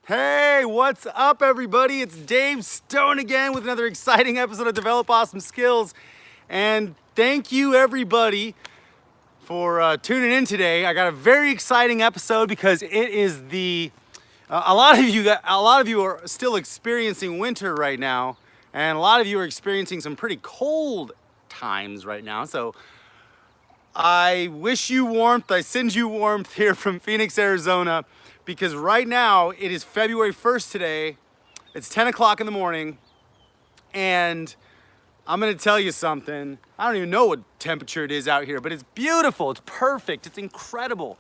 Hey, what's up everybody? It's Dave Stone again with another exciting episode of Develop Awesome Skills. And thank you everybody for tuning in today. I got a very exciting episode because it is a lot of you are still experiencing winter right now, and a lot of you are experiencing some pretty cold times right now. So I wish you warmth. I send you warmth here from Phoenix, Arizona, because right now it is February 1st today. It's 10 o'clock in the morning, and I'm gonna tell you something. I don't even know what temperature it is out here, but it's beautiful, it's perfect, it's incredible.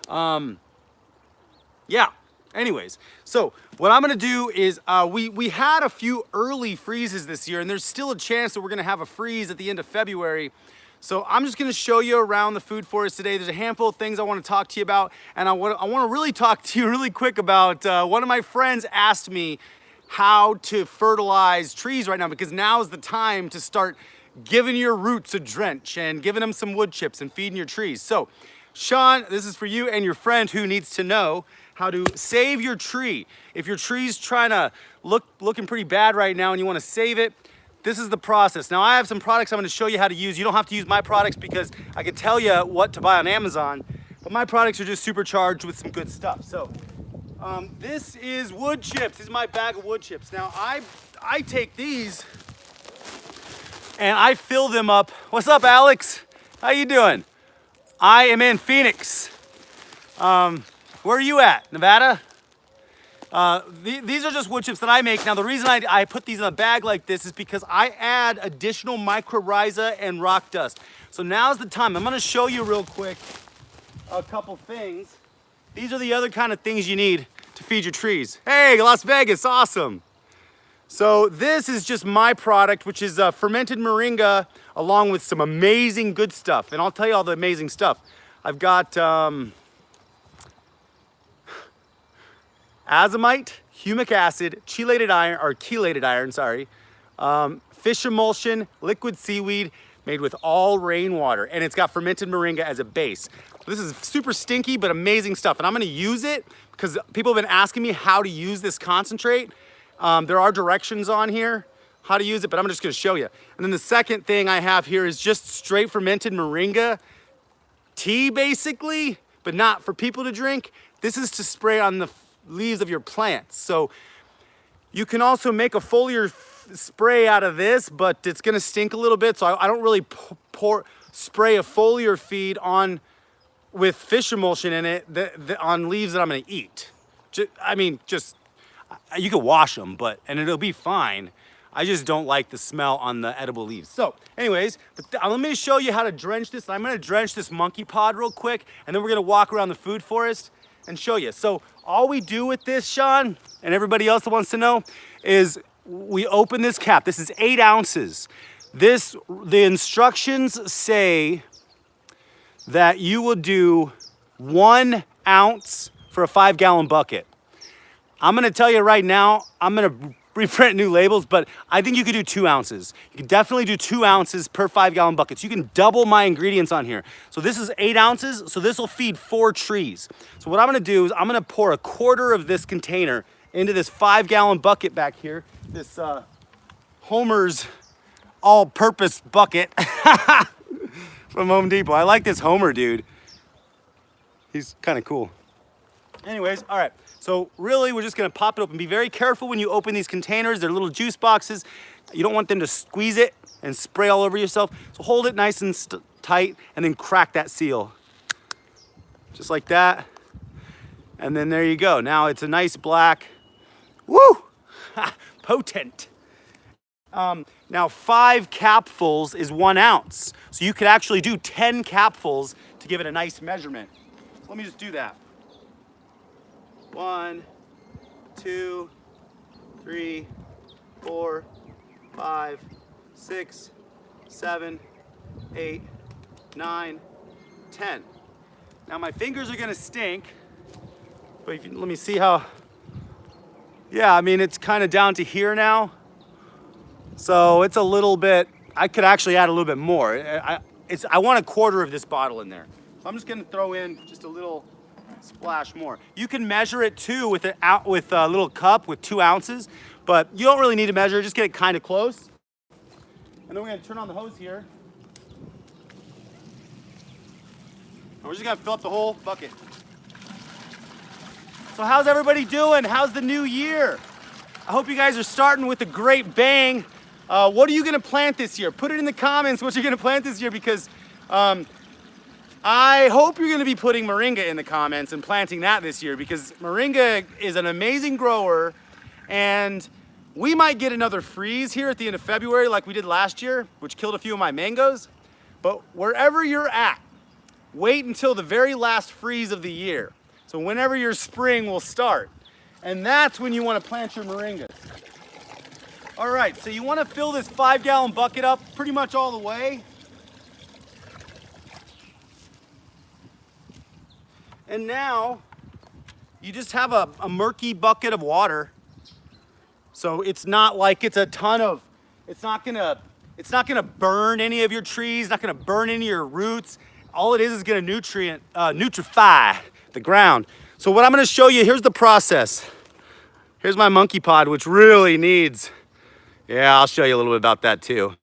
Yeah, anyways, so what I'm gonna do is, we had a few early freezes this year, and there's still a chance that we're gonna have a freeze at the end of February. So I'm just gonna show you around the food forest today. There's a handful of things I wanna talk to you about, and I wanna really talk to you really quick about, one of my friends asked me how to fertilize trees right now, because now is the time to start giving your roots a drench and giving them some wood chips and feeding your trees. So Sean, this is for you and your friend who needs to know how to save your tree. If your tree's trying to looking pretty bad right now and you wanna save it, this is the process. Now I have some products I'm gonna show you how to use. You don't have to use my products because I can tell you what to buy on Amazon, but my products are just supercharged with some good stuff. So this is wood chips. This is my bag of wood chips. Now I take these and I fill them up. What's up, Alex? How you doing? I am in Phoenix. Where are you at? Nevada? These are just wood chips that I make. Now the reason I put these in a bag like this is because I add additional mycorrhiza and rock dust. So now's the time. I'm gonna show you real quick a couple things. These are the other kind of things you need to feed your trees. Hey, Las Vegas, awesome. So this is just my product, which is Fermented Moringa, along with some amazing good stuff. And I'll tell you all the amazing stuff. I've got azomite, humic acid, chelated iron, fish emulsion, liquid seaweed made with all rainwater, and it's got fermented moringa as a base. This is super stinky but amazing stuff, and I'm gonna use it because people have been asking me how to use this concentrate. There are directions on here how to use it, but I'm just gonna show you. And then the second thing I have here is just straight fermented moringa tea, basically, but not for people to drink. This is to spray on the leaves of your plants. So you can also make a foliar spray out of this, but it's gonna stink a little bit, so I don't really spray a foliar feed on with fish emulsion in it on leaves that I'm gonna eat. You can wash them, and it'll be fine. I just don't like the smell on the edible leaves. So anyways, let me show you how to drench this. I'm gonna drench this monkey pod real quick, and then we're gonna walk around the food forest and show you. So all we do with this, Sean, and everybody else that wants to know, is we open this cap. This is 8 ounces. The instructions say that you will do 1 ounce for a 5-gallon bucket. I'm gonna tell you right now, I'm gonna reprint new labels, but I think you could do 2 ounces. You can definitely do 2 ounces per 5-gallon bucket. So you can double my ingredients on here. So this is 8 ounces, so this will feed 4 trees. So what I'm gonna do is I'm gonna pour a quarter of this container into this 5-gallon bucket back here, this Homer's all-purpose bucket from Home Depot. I like this Homer dude. He's kind of cool. Anyways, all right. So really, we're just gonna pop it open. Be very careful when you open these containers. They're little juice boxes. You don't want them to squeeze it and spray all over yourself. So hold it nice and tight and then crack that seal. Just like that. And then there you go. Now it's a nice black, woo, potent. Now 5 capfuls is 1 ounce. So you could actually do 10 capfuls to give it a nice measurement. So let me just do that. 1, 2, 3, 4, 5, 6, 7, 8, 9, 10. Now my fingers are gonna stink, but let me see how, yeah, I mean, it's kind of down to here now. So it's a little bit, I could actually add a little bit more. I want a quarter of this bottle in there. So I'm just gonna throw in just a little splash more. You can measure it too with a little cup with 2 ounces, but you don't really need to measure, just get it kind of close. And then we're gonna turn on the hose here. And we're just gonna fill up the whole bucket. So how's everybody doing? How's the new year? I hope you guys are starting with a great bang. What are you gonna plant this year? Put it in the comments what you're gonna plant this year, because I hope you're gonna be putting Moringa in the comments and planting that this year, because Moringa is an amazing grower, and we might get another freeze here at the end of February like we did last year, which killed a few of my mangoes. But wherever you're at, wait until the very last freeze of the year. So whenever your spring will start. And that's when you want to plant your moringas. All right, so you want to fill this 5-gallon bucket up pretty much all the way. And now you just have a murky bucket of water. So it's not like it's a ton of, it's not gonna burn any of your trees, not gonna burn any of your roots. All it is gonna nutrify the ground. So what I'm gonna show you, here's the process. Here's my monkey pod, which really needs, yeah, I'll show you a little bit about that too.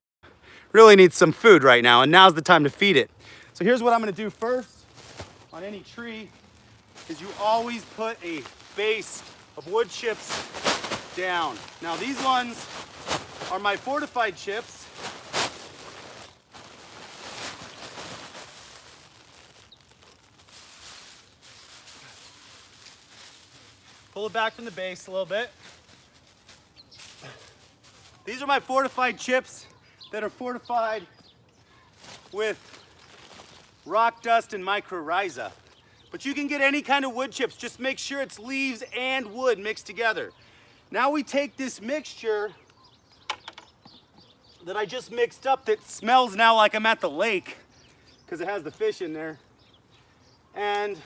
Really needs some food right now, and now's the time to feed it. So here's what I'm gonna do first on any tree, is you always put a base of wood chips down. Now these ones are my fortified chips. Pull it back from the base a little bit. These are my fortified chips that are fortified with rock dust and mycorrhiza. But you can get any kind of wood chips, just make sure it's leaves and wood mixed together. Now we take this mixture that I just mixed up that smells now like I'm at the lake because it has the fish in there. And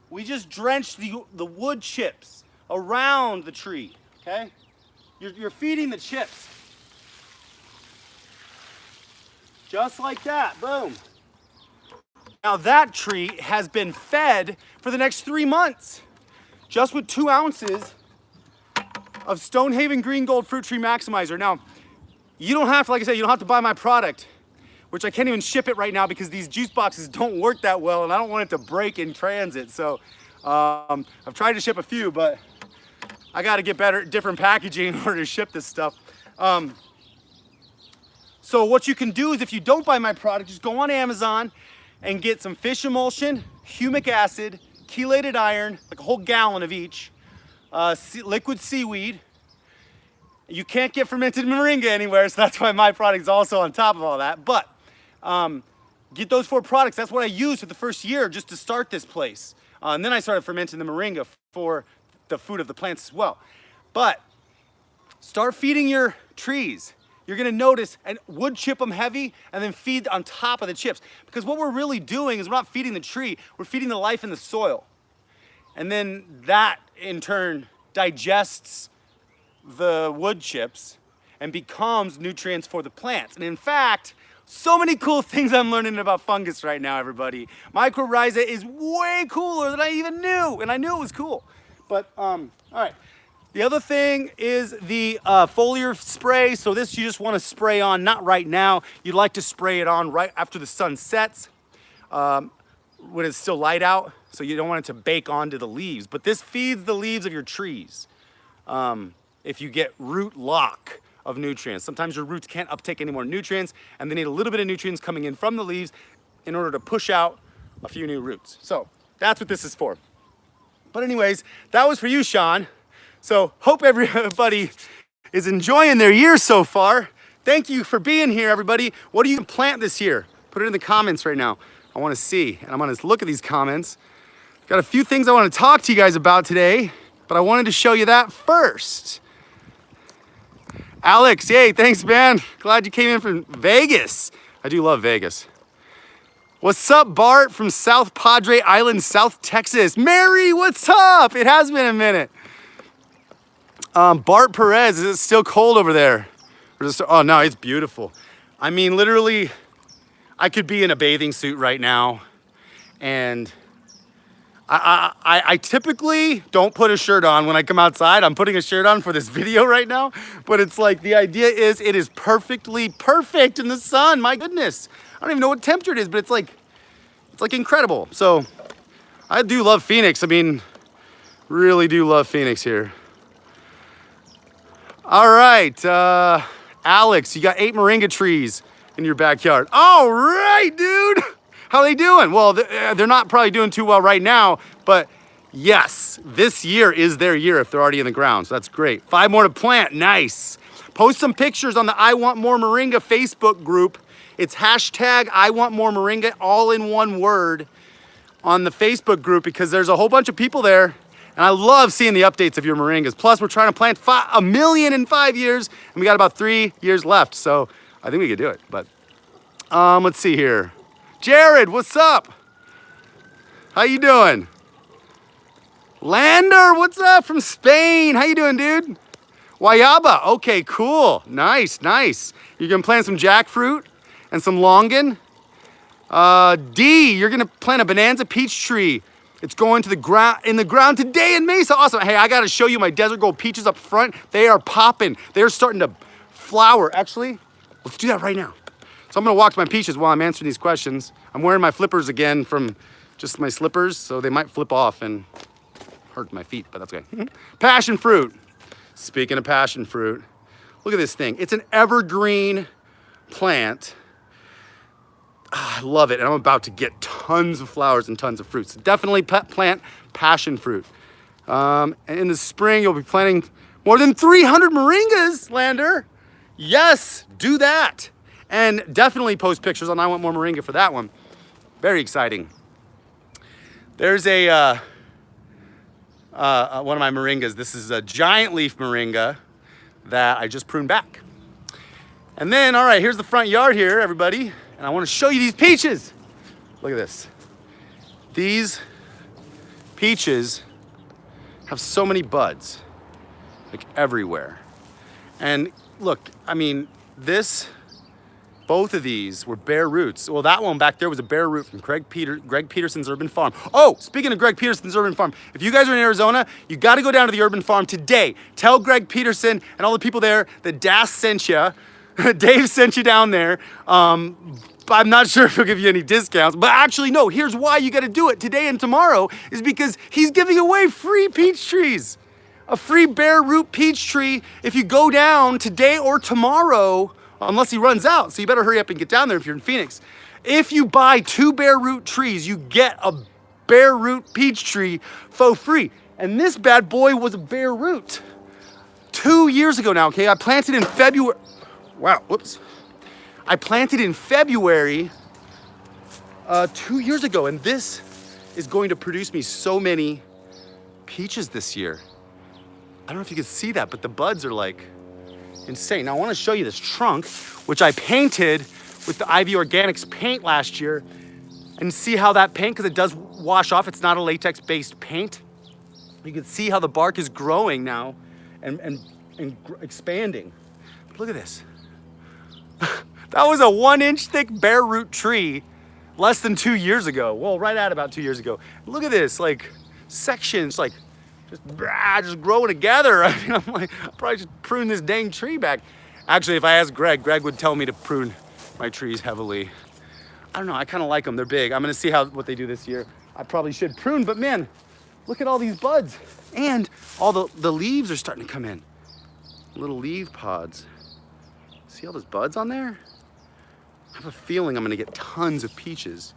we just drench the wood chips around the tree, okay? You're feeding the chips. Just like that, boom. Now that tree has been fed for the next 3 months, just with 2 ounces of Stonehaven Green Gold Fruit Tree Maximizer. Now, you don't have to, like I said, you don't have to buy my product, which I can't even ship it right now because these juice boxes don't work that well and I don't want it to break in transit. So I've tried to ship a few, but I got to get different packaging in order to ship this stuff. So what you can do is, if you don't buy my product, just go on Amazon and get some fish emulsion, humic acid, chelated iron, like a whole gallon of each, liquid seaweed. You can't get fermented moringa anywhere, so that's why my product is also on top of all that. But get those 4 products. That's what I used for the first year just to start this place. And then I started fermenting the moringa for the food of the plants as well. But start feeding your trees. You're gonna notice, and wood chip them heavy and then feed on top of the chips. Because what we're really doing is we're not feeding the tree, we're feeding the life in the soil. And then that in turn digests the wood chips and becomes nutrients for the plants. And in fact, so many cool things I'm learning about fungus right now, everybody. Mycorrhiza is way cooler than I even knew, and I knew it was cool. But, all right. The other thing is the Foliar Spray. So this you just want to spray on, not right now. You'd like to spray it on right after the sun sets, when it's still light out. So you don't want it to bake onto the leaves. But this feeds the leaves of your trees. If you get root lock of nutrients. Sometimes your roots can't uptake any more nutrients, and they need a little bit of nutrients coming in from the leaves in order to push out a few new roots. So that's what this is for. But anyways, that was for you, Sean. So hope everybody is enjoying their year so far. Thank you for being here, everybody. What do you plant this year? Put it in the comments right now. I want to see, and I'm going to look at these comments. Got a few things I want to talk to you guys about today, but I wanted to show you that first. Alex, yay, thanks, man. Glad you came in from Vegas. I do love Vegas. What's up, Bart from South Padre Island, South Texas? Mary, what's up? It has been a minute. Bart Perez, is it still cold over there? Oh no, it's beautiful. I mean, literally, I could be in a bathing suit right now, and I typically don't put a shirt on when I come outside. I'm putting a shirt on for this video right now, but it's like the idea is it is perfectly perfect in the sun. My goodness. I don't even know what temperature it is, but it's like incredible. So I do love Phoenix. I mean, really do love Phoenix here. All right, Alex, you got 8 moringa trees in your backyard. All right, dude. How are they doing? Well, they're not probably doing too well right now, but yes, this year is their year if they're already in the ground, so that's great. 5 more to plant, nice. Post some pictures on the I Want More Moringa Facebook group. It's hashtag I Want More Moringa, all in one word, on the Facebook group because there's a whole bunch of people there, and I love seeing the updates of your moringas. Plus, we're trying to plant 1 million in 5 years, and we got about 3 years left, so I think we could do it, but let's see here. Jared, what's up? How you doing? Lander, what's up from Spain? How you doing, dude? Guayaba, okay, cool. Nice, nice. You're gonna plant some jackfruit and some longan. D, you're gonna plant a bonanza peach tree. It's going to the ground today in Mesa. Awesome. Hey, I gotta show you my desert gold peaches up front. They are popping. They're starting to flower. Actually, let's do that right now. So I'm gonna walk to my peaches while I'm answering these questions. I'm wearing my flippers again from just my slippers, so they might flip off and hurt my feet, but that's okay. Passion fruit. Speaking of passion fruit, look at this thing. It's an evergreen plant. I love it, and I'm about to get tons of flowers and tons of fruits. So definitely plant passion fruit. And in the spring, you'll be planting more than 300 moringas, Lander. Yes, do that. And definitely post pictures on I Want More Moringa for that one. Very exciting. There's one of my moringas. This is a giant leaf moringa that I just pruned back. And then, all right, here's the front yard here, everybody. And I want to show you these peaches. Look at this. These peaches have so many buds, like everywhere. And look, I mean, both of these were bare roots. Well, that one back there was a bare root from Greg Peterson's Urban Farm. Oh, speaking of Greg Peterson's Urban Farm, if you guys are in Arizona, you got to go down to the Urban Farm today. Tell Greg Peterson and all the people there that Das sent you. Dave sent you down there. I'm not sure if he'll give you any discounts, but actually, no, here's why you got to do it today and tomorrow is because he's giving away free peach trees. A free bare root peach tree if you go down today or tomorrow, unless he runs out. So you better hurry up and get down there if you're in Phoenix. If you buy 2 bare root trees, you get a bare root peach tree for free. And this bad boy was a bare root 2 years ago now, okay? I planted in February. Wow, whoops. I planted in February 2 years ago, and this is going to produce me so many peaches this year. I don't know if you can see that, but the buds are like insane. Now I want to show you this trunk, which I painted with the Ivy Organics paint last year, and see how that paint, because it does wash off, it's not a latex-based paint. You can see how the bark is growing now and expanding. Look at this. That was a 1-inch thick bare root tree less than 2 years ago. Well, right at about 2 years ago. Look at this, like sections, like just growing together. I mean, I'm like, I probably should prune this dang tree back. Actually, if I asked Greg would tell me to prune my trees heavily. I don't know, I kind of like them, they're big. I'm gonna see what they do this year. I probably should prune, but man, look at all these buds. And all the leaves are starting to come in. Little leaf pods. See all those buds on there? I have a feeling I'm gonna get tons of peaches.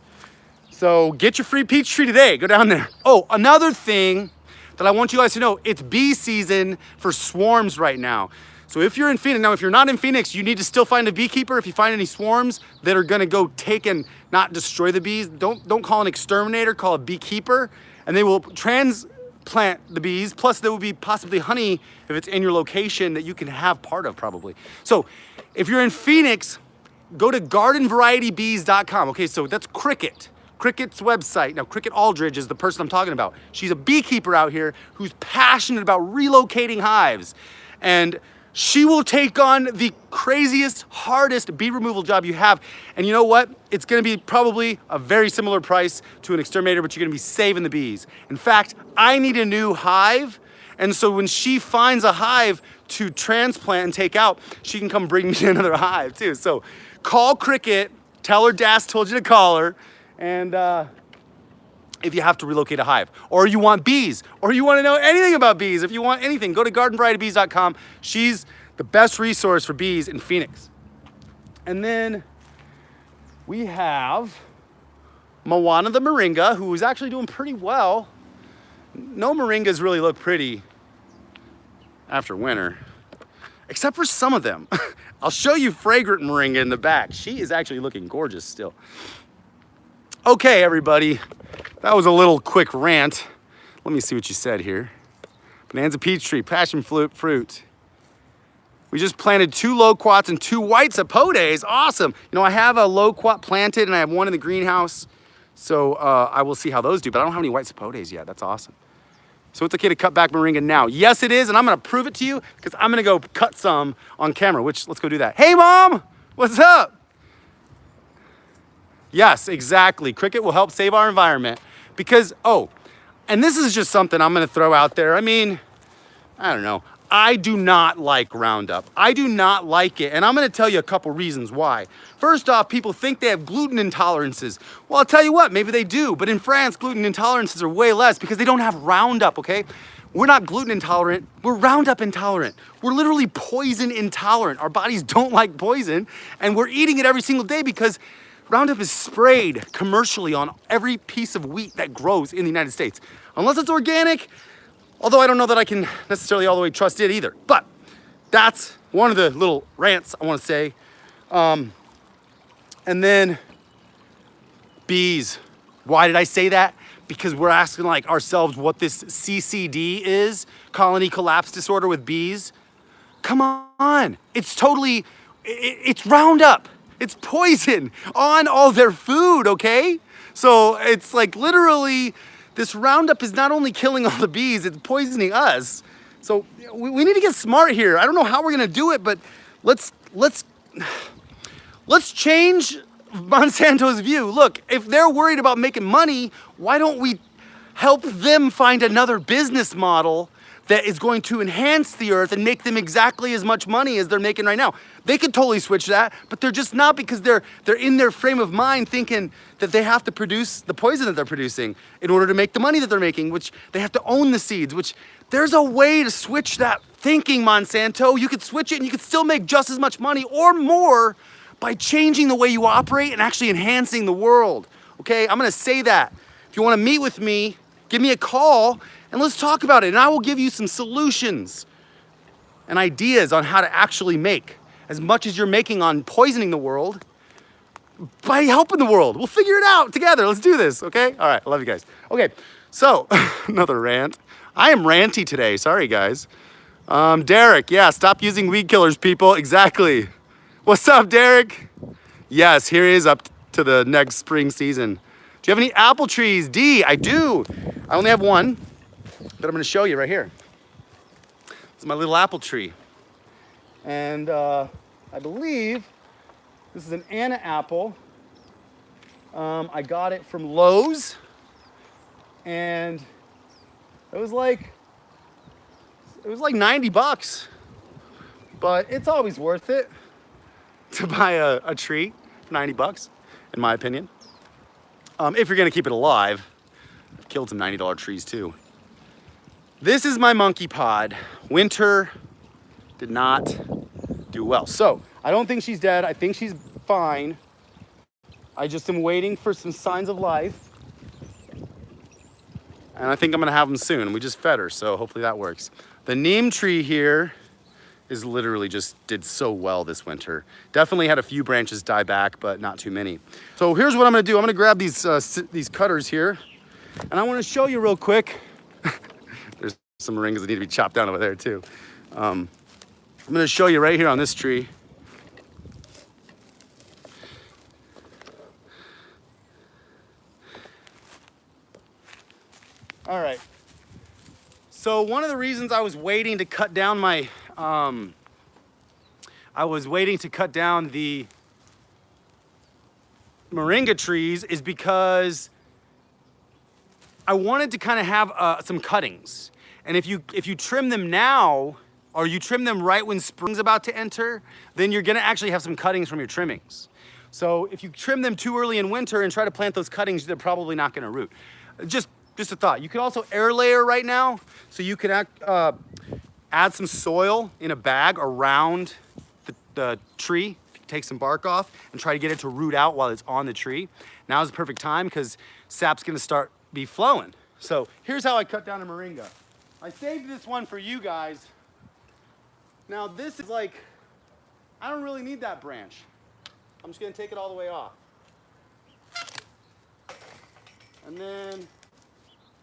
So get your free peach tree today, go down there. Oh, another thing that I want you guys to know, it's bee season for swarms right now. So if you're in Phoenix, now if you're not in Phoenix, you need to still find a beekeeper. If you find any swarms that are gonna go take and not destroy the bees, don't call an exterminator, call a beekeeper, and they will transplant the bees. Plus there will be possibly honey if it's in your location that you can have part of probably. So if you're in Phoenix, go to gardenvarietybees.com. Okay, so that's Cricket. Cricket's website. Now, Cricket Aldridge is the person I'm talking about. She's a beekeeper out here who's passionate about relocating hives. And She will take on the craziest, hardest bee removal job you have. And you know what? It's gonna be probably a very similar price to an exterminator, but you're gonna be saving the bees. In fact, I need a new hive. And so when she finds a hive to transplant and take out, she can come bring me another hive too. So call Cricket, tell her Das told you to call her, and if you have to relocate a hive, or you want bees, or you want to know anything about bees, if you want anything, go to gardenvarietybees.com. She's the best resource for bees in Phoenix. And then we have Moana the Moringa, who is actually doing pretty well. No Moringas really look pretty after winter, except for some of them. I'll show you Fragrant Moringa in the back. She is actually looking gorgeous still. Okay, everybody, that was a little quick rant. Let me see what you said here. Bonanza peach tree, passion fruit. We just planted 2 loquats and 2 white sapotes. Awesome. You know, I have a loquat planted and I have one in the greenhouse. So I will see how those do, but I don't have any white sapotes yet. That's awesome. So it's okay to cut back Moringa now. Yes, it is, and I'm gonna prove it to you because I'm gonna go cut some on camera, which let's go do that. Hey, Mom, what's up? Yes, exactly. Cricket will help save our environment because, oh, and this is just something I'm gonna throw out there. I mean, I don't know. I do not like Roundup. I do not like it, and I'm gonna tell you a couple reasons why. First off, people think they have gluten intolerances. Well, I'll tell you what, maybe they do, but in France, gluten intolerances are way less because they don't have Roundup, okay? We're not gluten intolerant, we're Roundup intolerant. We're literally poison intolerant. Our bodies don't like poison, and we're eating it every single day because Roundup is sprayed commercially on every piece of wheat that grows in the United States. Unless it's organic, although I don't know that I can necessarily all the way trust it either. But that's one of the little rants I want to say. And then bees. Why did I say that? Because we're asking like ourselves what this CCD is, colony collapse disorder with bees. Come on, it's totally, it's Roundup. It's poison on all their food, okay? So it's like literally, this Roundup is not only killing all the bees, it's poisoning us. So we need to get smart here. I don't know how we're gonna do it, but let's change Monsanto's view. Look, if they're worried about making money, why don't we help them find another business model that is going to enhance the earth and make them exactly as much money as they're making right now? They could totally switch that, but they're just not because they're in their frame of mind thinking that they have to produce the poison that they're producing in order to make the money that they're making, which they have to own the seeds, which there's a way to switch that thinking, Monsanto. You could switch it and you could still make just as much money or more by changing the way you operate and actually enhancing the world, okay? I'm gonna say that. If you wanna meet with me, give me a call and let's talk about it. And I will give you some solutions and ideas on how to actually make as much as you're making on poisoning the world by helping the world. We'll figure it out together. Let's do this, okay? All right, I love you guys. Okay, so another rant. I am ranty today, sorry guys. Derek, yeah, stop using weed killers, people, exactly. What's up, Derek? Yes, here he is up to the next spring season. Do you have any apple trees? D, I do. I only have one, but I'm gonna show you right here. It's my little apple tree. And I believe this is an Anna apple. I got it from Lowe's, and it was like 90 bucks, but it's always worth it to buy a tree for 90 bucks, in my opinion. If you're gonna keep it alive. I've killed some $90 trees too. This is my monkey pod. Winter did not do well. So I don't think she's dead. I think she's fine. I just am waiting for some signs of life. And I think I'm gonna have them soon. We just fed her, so hopefully that works. The neem tree here is literally just did so well this winter. Definitely had a few branches die back, but not too many. So here's what I'm gonna do. I'm gonna grab these cutters here, and I wanna show you real quick. There's some moringas that need to be chopped down over there too. I'm gonna show you right here on this tree. All right. So one of the reasons I was waiting to cut down my I was waiting to cut down the Moringa trees is because I wanted to kind of have some cuttings. And if you trim them now, or you trim them right when spring's about to enter, then you're gonna actually have some cuttings from your trimmings. So if you trim them too early in winter and try to plant those cuttings, they're probably not gonna root. Just a thought. You could also air layer right now. So you could add some soil in a bag around the tree, take some bark off and try to get it to root out while it's on the tree. Now is the perfect time because sap's gonna start be flowing. So here's how I cut down a moringa. I saved this one for you guys. Now this is like, I don't really need that branch. I'm just gonna take it all the way off. And then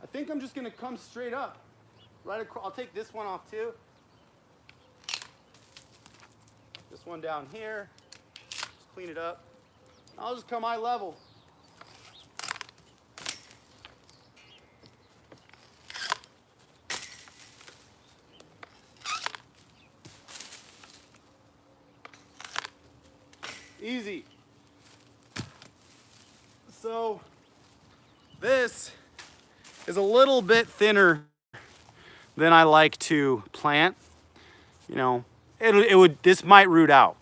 I think I'm just gonna come straight up. Right across, I'll take this one off too. This one down here, just clean it up. I'll just come eye level. Easy. So this is a little bit thinner than I like to plant. You know, this might root out,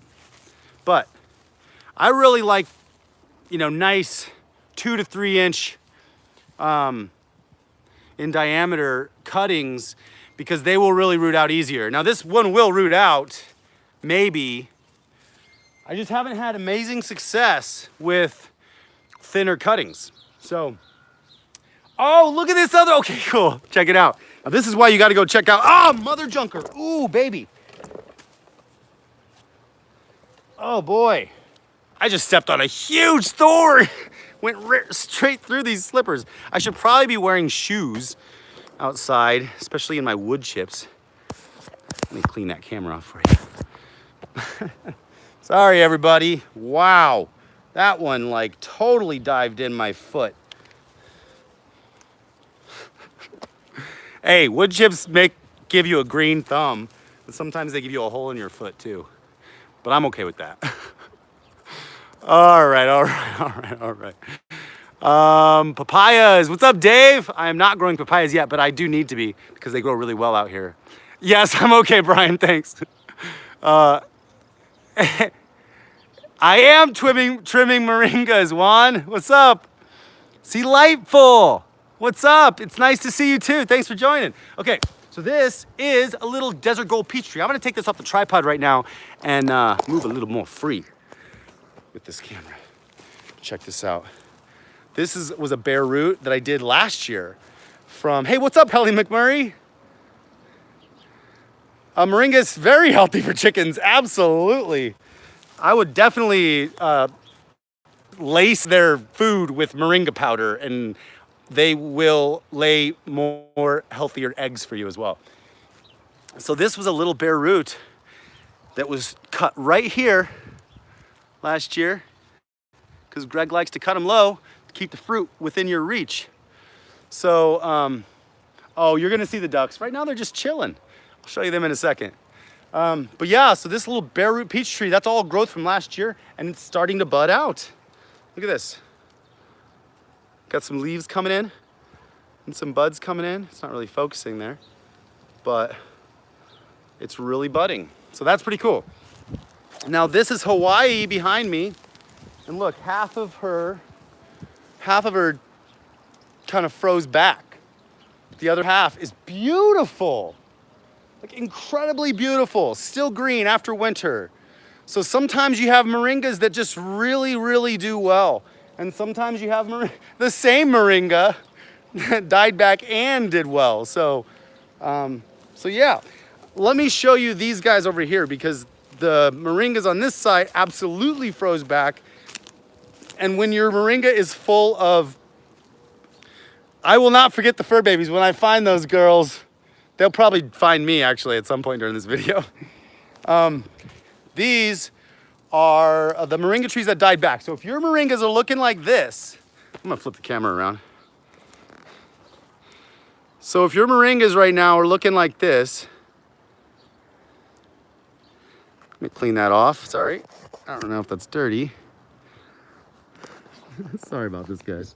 but I really like, you know, nice 2 to 3 inch in diameter cuttings because they will really root out easier. Now this one will root out, maybe. I just haven't had amazing success with thinner cuttings. So, oh, look at this other, okay, cool, check it out. Now this is why you gotta go check out, mother junker, ooh, baby. Oh boy, I just stepped on a huge thorn. Went straight through these slippers. I should probably be wearing shoes outside, especially in my wood chips. Let me clean that camera off for you. Sorry, everybody. Wow, that one like totally dived in my foot. Hey, wood chips give you a green thumb, but sometimes they give you a hole in your foot too. But I'm okay with that. All right. Papayas, what's up, Dave? I am not growing papayas yet, but I do need to be because they grow really well out here. Yes, I'm okay, Brian, thanks. I am trimming moringas, Juan. What's up? Delightful. What's up? It's nice to see you too. Thanks for joining. Okay, so this is a little desert gold peach tree. I'm gonna take this off the tripod right now and move a little more free with this camera. Check this out. This was a bare root that I did last year from, hey, what's up, Helly McMurray? Moringa is very healthy for chickens, absolutely. I would definitely lace their food with moringa powder and they will lay more healthier eggs for you as well. So this was a little bare root that was cut right here last year because Greg likes to cut them low to keep the fruit within your reach. So, oh, you're gonna see the ducks. Right now they're just chilling. I'll show you them in a second. But yeah, so this little bare root peach tree, that's all growth from last year and it's starting to bud out. Look at this. Got some leaves coming in and some buds coming in. It's not really focusing there, but it's really budding. So that's pretty cool. Now this is Hawaii behind me. And look, half of her kind of froze back. The other half is beautiful. Like incredibly beautiful, still green after winter. So sometimes you have moringas that just really, really do well. And sometimes you have the same moringa that died back and did well. So yeah, let me show you these guys over here because the moringas on this side absolutely froze back. And when your moringa is full of, I will not forget the fur babies. When I find those girls, they'll probably find me actually at some point during this video. These are the moringa trees that died back. So if your moringas are looking like this, I'm gonna flip the camera around. So if your moringas right now are looking like this, Let me clean that off, sorry. I don't know if that's dirty. Sorry about this, guys.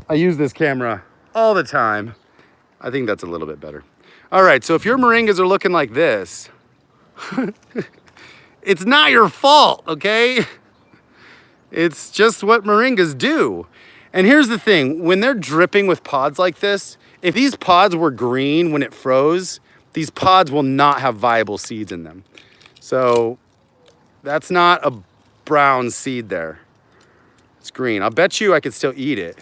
I use this camera all the time. I think that's a little bit better. All right, so if your moringas are looking like this, it's not your fault, okay? It's just what moringas do. And here's the thing, when they're dripping with pods like this, if these pods were green when it froze, these pods will not have viable seeds in them. So that's not a brown seed there. It's green. I'll bet you I could still eat it.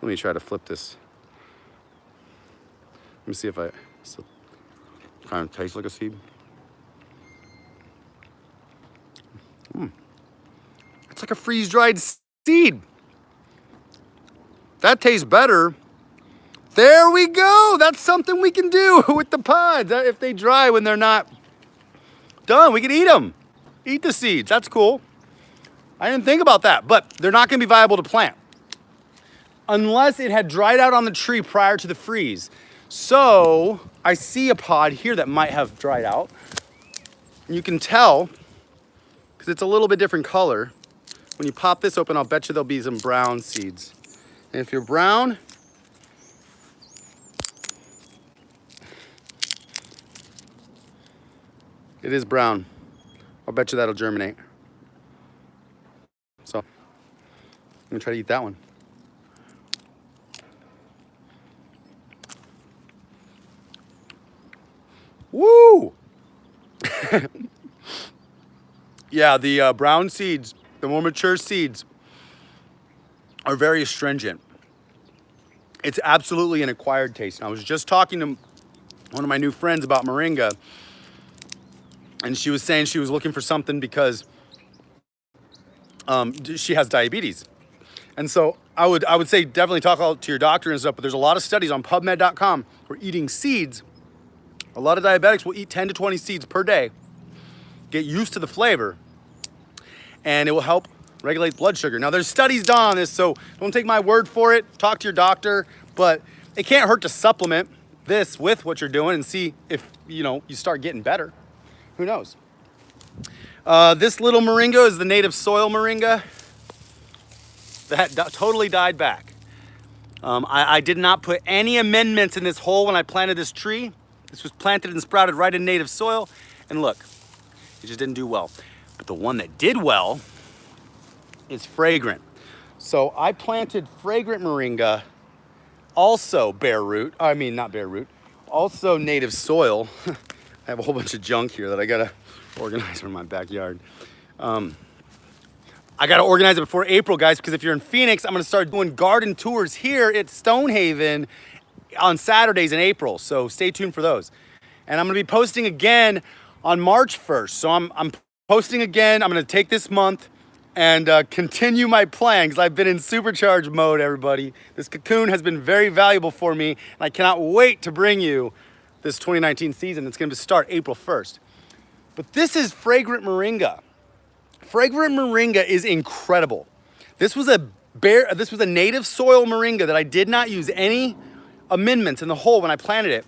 Let me try to flip this. Let me see if I still kind of tastes like a seed. It's like a freeze-dried seed. That tastes better. There we go. That's something we can do with the pods. If they dry when they're not done, we can eat them. Eat the seeds. That's cool. I didn't think about that, but they're not going to be viable to plant unless it had dried out on the tree prior to the freeze. So I see a pod here that might have dried out. And you can tell because it's a little bit different color. When you pop this open, I'll bet you there'll be some brown seeds. And if you're brown, it is brown. I'll bet you that'll germinate. So I'm gonna try to eat that one. Woo! Yeah, the brown seeds, the more mature seeds, are very astringent. It's absolutely an acquired taste. And I was just talking to one of my new friends about moringa, and she was saying she was looking for something because she has diabetes. And so I would say definitely talk to your doctor and stuff, but there's a lot of studies on PubMed.com where eating seeds, a lot of diabetics will eat 10 to 20 seeds per day, get used to the flavor, and it will help regulate blood sugar. Now there's studies done on this, so don't take my word for it. Talk to your doctor, but it can't hurt to supplement this with what you're doing and see if you start getting better. Who knows? This little moringa is the native soil moringa that totally died back. I did not put any amendments in this hole when I planted this tree. This was planted and sprouted right in native soil, and look, it just didn't do well. But the one that did well is Fragrant. So I planted Fragrant Moringa, also also native soil. I have a whole bunch of junk here that I gotta organize in my backyard. I gotta organize it before April, guys, because if you're in Phoenix, I'm gonna start doing garden tours here at Stonehaven on Saturdays in April, so stay tuned for those. And I'm gonna be posting again on March 1st. So I'm posting again. I'm gonna take this month and continue my plan because I've been in supercharged mode, everybody. This cocoon has been very valuable for me, and I cannot wait to bring you this 2019 season. It's gonna start April 1st. But this is Fragrant Moringa. Fragrant Moringa is incredible. This was a native soil moringa that I did not use any amendments in the hole when I planted it.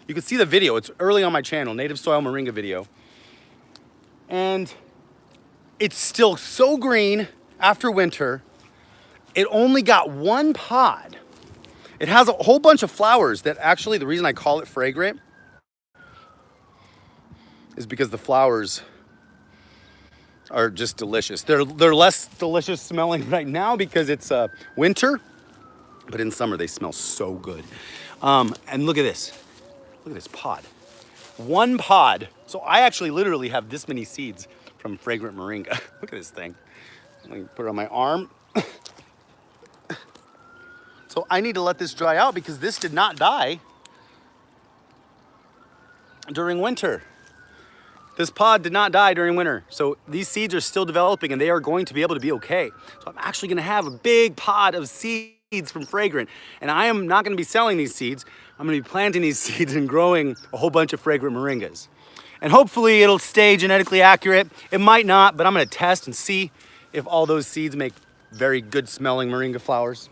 You can see the video. It's early on my channel, native soil moringa video. And it's still so green after winter. It only got one pod. It has a whole bunch of flowers that actually, the reason I call it fragrant is because the flowers are just delicious. They're less delicious smelling right now because it's winter, but in summer they smell so good. And look at this. Look at this pod. One pod. So I actually literally have this many seeds from Fragrant Moringa. Look at this thing. Let me put it on my arm. So I need to let this dry out because this did not die during winter. This pod did not die during winter. So these seeds are still developing and they are going to be able to be okay. So I'm actually gonna have a big pod of seeds from Fragrant. And I am not gonna be selling these seeds. I'm gonna be planting these seeds and growing a whole bunch of Fragrant Moringas. And hopefully it'll stay genetically accurate. It might not, but I'm gonna test and see if all those seeds make very good smelling Moringa flowers.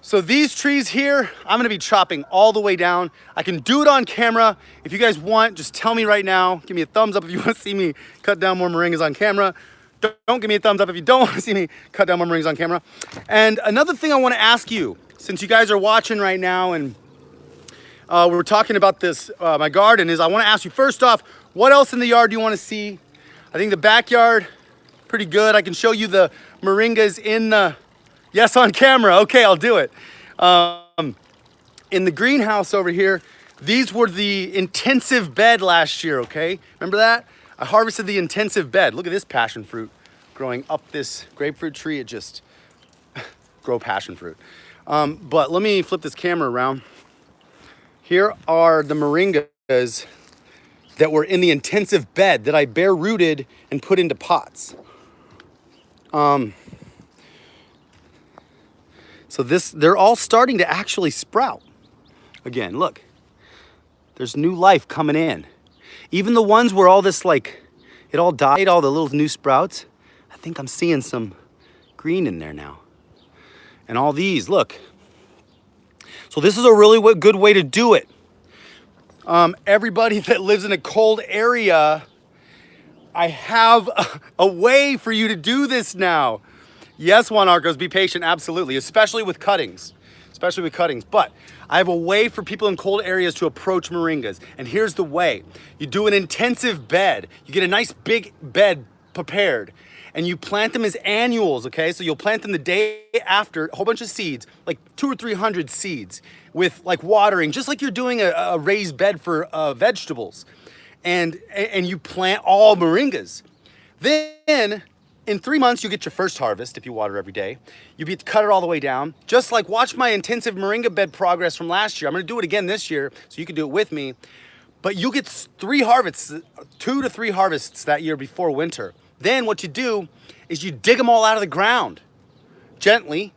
So these trees here, I'm gonna be chopping all the way down. I can do it on camera. If you guys want, just tell me right now. Give me a thumbs up if you wanna see me cut down more moringas on camera. Don't give me a thumbs up if you don't wanna see me cut down more moringas on camera. And another thing I wanna ask you, since you guys are watching right now and we're talking about this, my garden, is I wanna ask you first off, what else in the yard do you wanna see? I think the backyard, pretty good. I can show you the moringas in the, yes, on camera. Okay, I'll do it. In the greenhouse over here, these were the intensive bed last year, okay? Remember that? I harvested the intensive bed. Look at this passion fruit growing up this grapefruit tree. It just grow passion fruit. But let me flip this camera around. Here are the moringas that were in the intensive bed that I bare rooted and put into pots. So they're all starting to actually sprout. Again, look, there's new life coming in. Even the ones where all this, like, it all died, all the little new sprouts, I think I'm seeing some green in there now. And all these, look. So this is a really good way to do it. Everybody that lives in a cold area, I have a way for you to do this now. Yes, Juan Arcos, be patient, absolutely, especially with cuttings. But I have a way for people in cold areas to approach moringas. And here's the way. You do an intensive bed. You get a nice big bed prepared. And you plant them as annuals, okay? So you'll plant them the day after, a whole bunch of seeds, like 200 or 300 seeds with like watering, just like you're doing a raised bed for vegetables. And you plant all moringas. Then, in 3 months, you get your first harvest if you water every day. You get to cut it all the way down. Just like watch my intensive moringa bed progress from last year. I'm gonna do it again this year, so you can do it with me. But you'll get 3 harvests, 2 to 3 harvests that year before winter. Then what you do is you dig them all out of the ground, gently,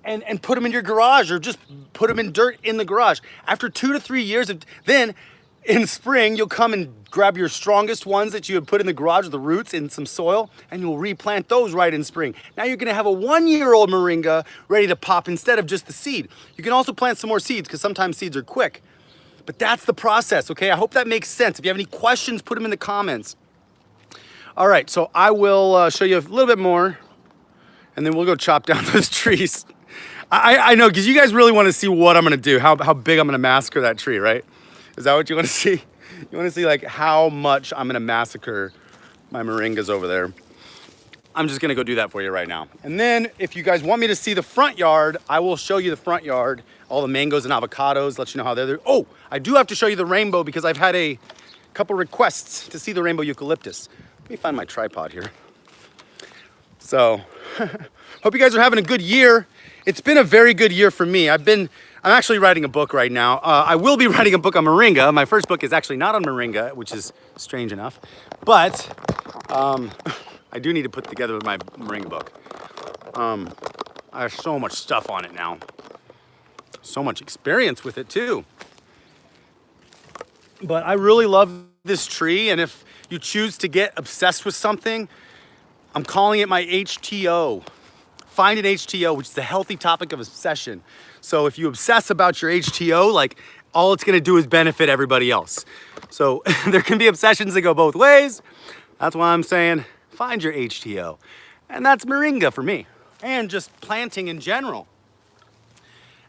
and put them in your garage, or just put them in dirt in the garage. After 2 to 3 years, then in spring, you'll come and grab your strongest ones that you had put in the garage, the roots, in some soil, and you'll replant those right in spring. Now you're gonna have a 1-year-old moringa ready to pop instead of just the seed. You can also plant some more seeds because sometimes seeds are quick. But that's the process, okay? I hope that makes sense. If you have any questions, put them in the comments. All right, so I will show you a little bit more, and then we'll go chop down those trees. I know, because you guys really want to see what I'm gonna do, how big I'm gonna massacre that tree, right? Is that what you want to see? You want to see like how much I'm gonna massacre my moringas over there. I'm just gonna go do that for you right now. And then if you guys want me to see the front yard, I will show you the front yard, all the mangoes and avocados, let you know how they're there. Oh, I do have to show you the rainbow because I've had a couple requests to see the rainbow eucalyptus. Let me find my tripod here. So, hope you guys are having a good year. It's been a very good year for me. I'm actually writing a book right now. I will be writing a book on moringa. My first book is actually not on moringa, which is strange enough. But I do need to put together my moringa book. I have so much stuff on it now. So much experience with it too. But I really love this tree, and if you choose to get obsessed with something, I'm calling it my HTO. Find an HTO, which is a healthy topic of obsession. So if you obsess about your HTO, like all it's gonna do is benefit everybody else. So there can be obsessions that go both ways. That's why I'm saying find your HTO. And that's moringa for me, and just planting in general.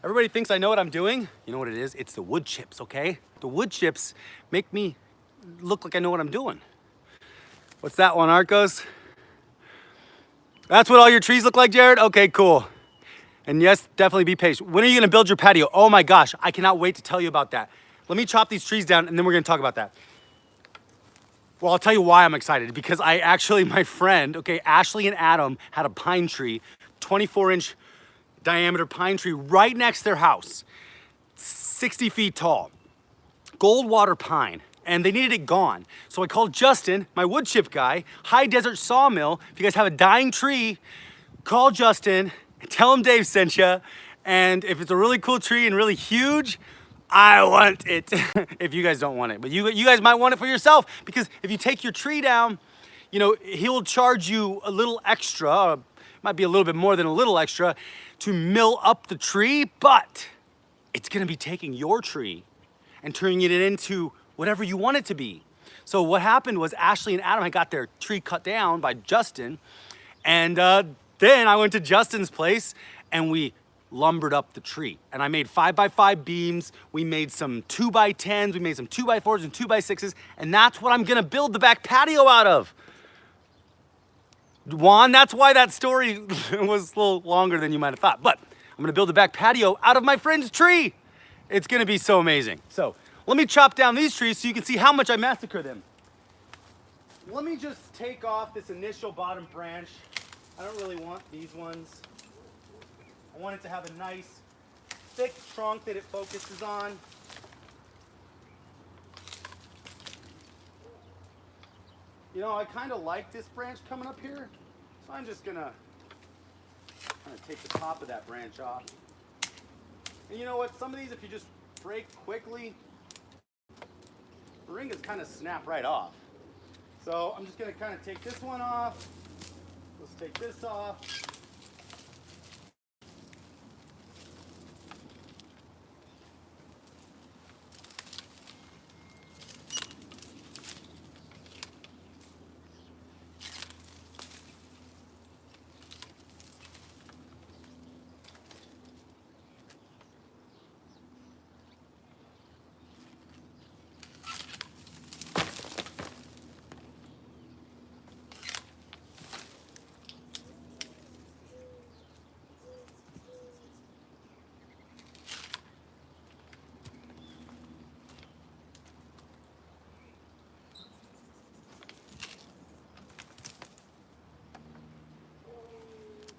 Everybody thinks I know what I'm doing. You know what it is? It's the wood chips, okay? The wood chips make me look like I know what I'm doing. What's that one, Arcos? That's what all your trees look like, Jared? Okay, cool. And yes, definitely be patient. When are you gonna build your patio? Oh my gosh, I cannot wait to tell you about that. Let me chop these trees down and then we're gonna talk about that. Well, I'll tell you why I'm excited. Because my friend, okay, Ashley and Adam had a pine tree, 24-inch diameter pine tree right next to their house, 60 feet tall, Goldwater pine. And they needed it gone. So I called Justin, my wood chip guy, High Desert Sawmill. If you guys have a dying tree, call Justin, tell him Dave sent you. And if it's a really cool tree and really huge, I want it. If you guys don't want it. But you guys might want it for yourself, because if you take your tree down, you know, he'll charge you a little extra, might be a little bit more than a little extra, to mill up the tree, but it's gonna be taking your tree and turning it into whatever you want it to be. So what happened was Ashley and Adam had got their tree cut down by Justin, and then I went to Justin's place and we lumbered up the tree. And I made 5x5 beams, we made some 2x10s, we made some 2x4s and 2x6s, and that's what I'm gonna build the back patio out of. Juan, that's why that story was a little longer than you might have thought. But I'm gonna build a back patio out of my friend's tree. It's gonna be so amazing. So let me chop down these trees so you can see how much I massacre them. Let me just take off this initial bottom branch. I don't really want these ones. I want it to have a nice, thick trunk that it focuses on. You know, I kind of like this branch coming up here, so I'm just gonna take the top of that branch off. And you know what? Some of these, if you just break quickly, moringas kind of snap right off. So I'm just gonna kind of take this one off. Let's take this off.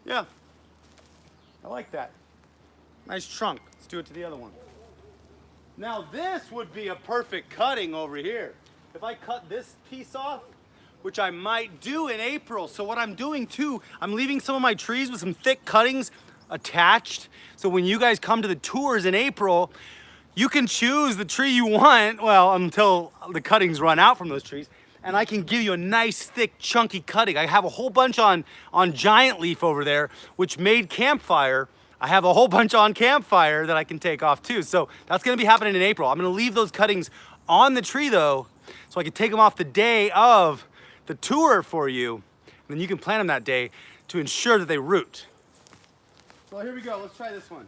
Yeah, I like that. Nice trunk. Let's do it to the other one. Now this would be a perfect cutting over here. If I cut this piece off, which I might do in April. So what I'm doing too, I'm leaving some of my trees with some thick cuttings attached. So when you guys come to the tours in April, you can choose the tree you want, well, until the cuttings run out from those trees. And I can give you a nice, thick, chunky cutting. I have a whole bunch on giant leaf over there, which made campfire. I have a whole bunch on campfire that I can take off too. So that's gonna be happening in April. I'm gonna leave those cuttings on the tree though, so I can take them off the day of the tour for you. And then you can plant them that day to ensure that they root. So here we go, let's try this one.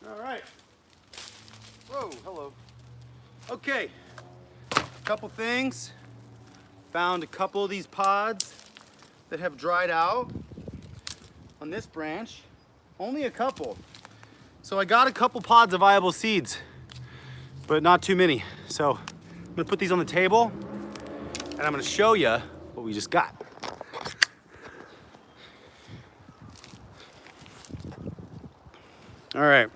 All right. Whoa, hello. Okay, couple things. Found a couple of these pods that have dried out on this branch. Only a couple. So I got a couple pods of viable seeds, but not too many. So I'm gonna put these on the table and I'm gonna show you what we just got. All right.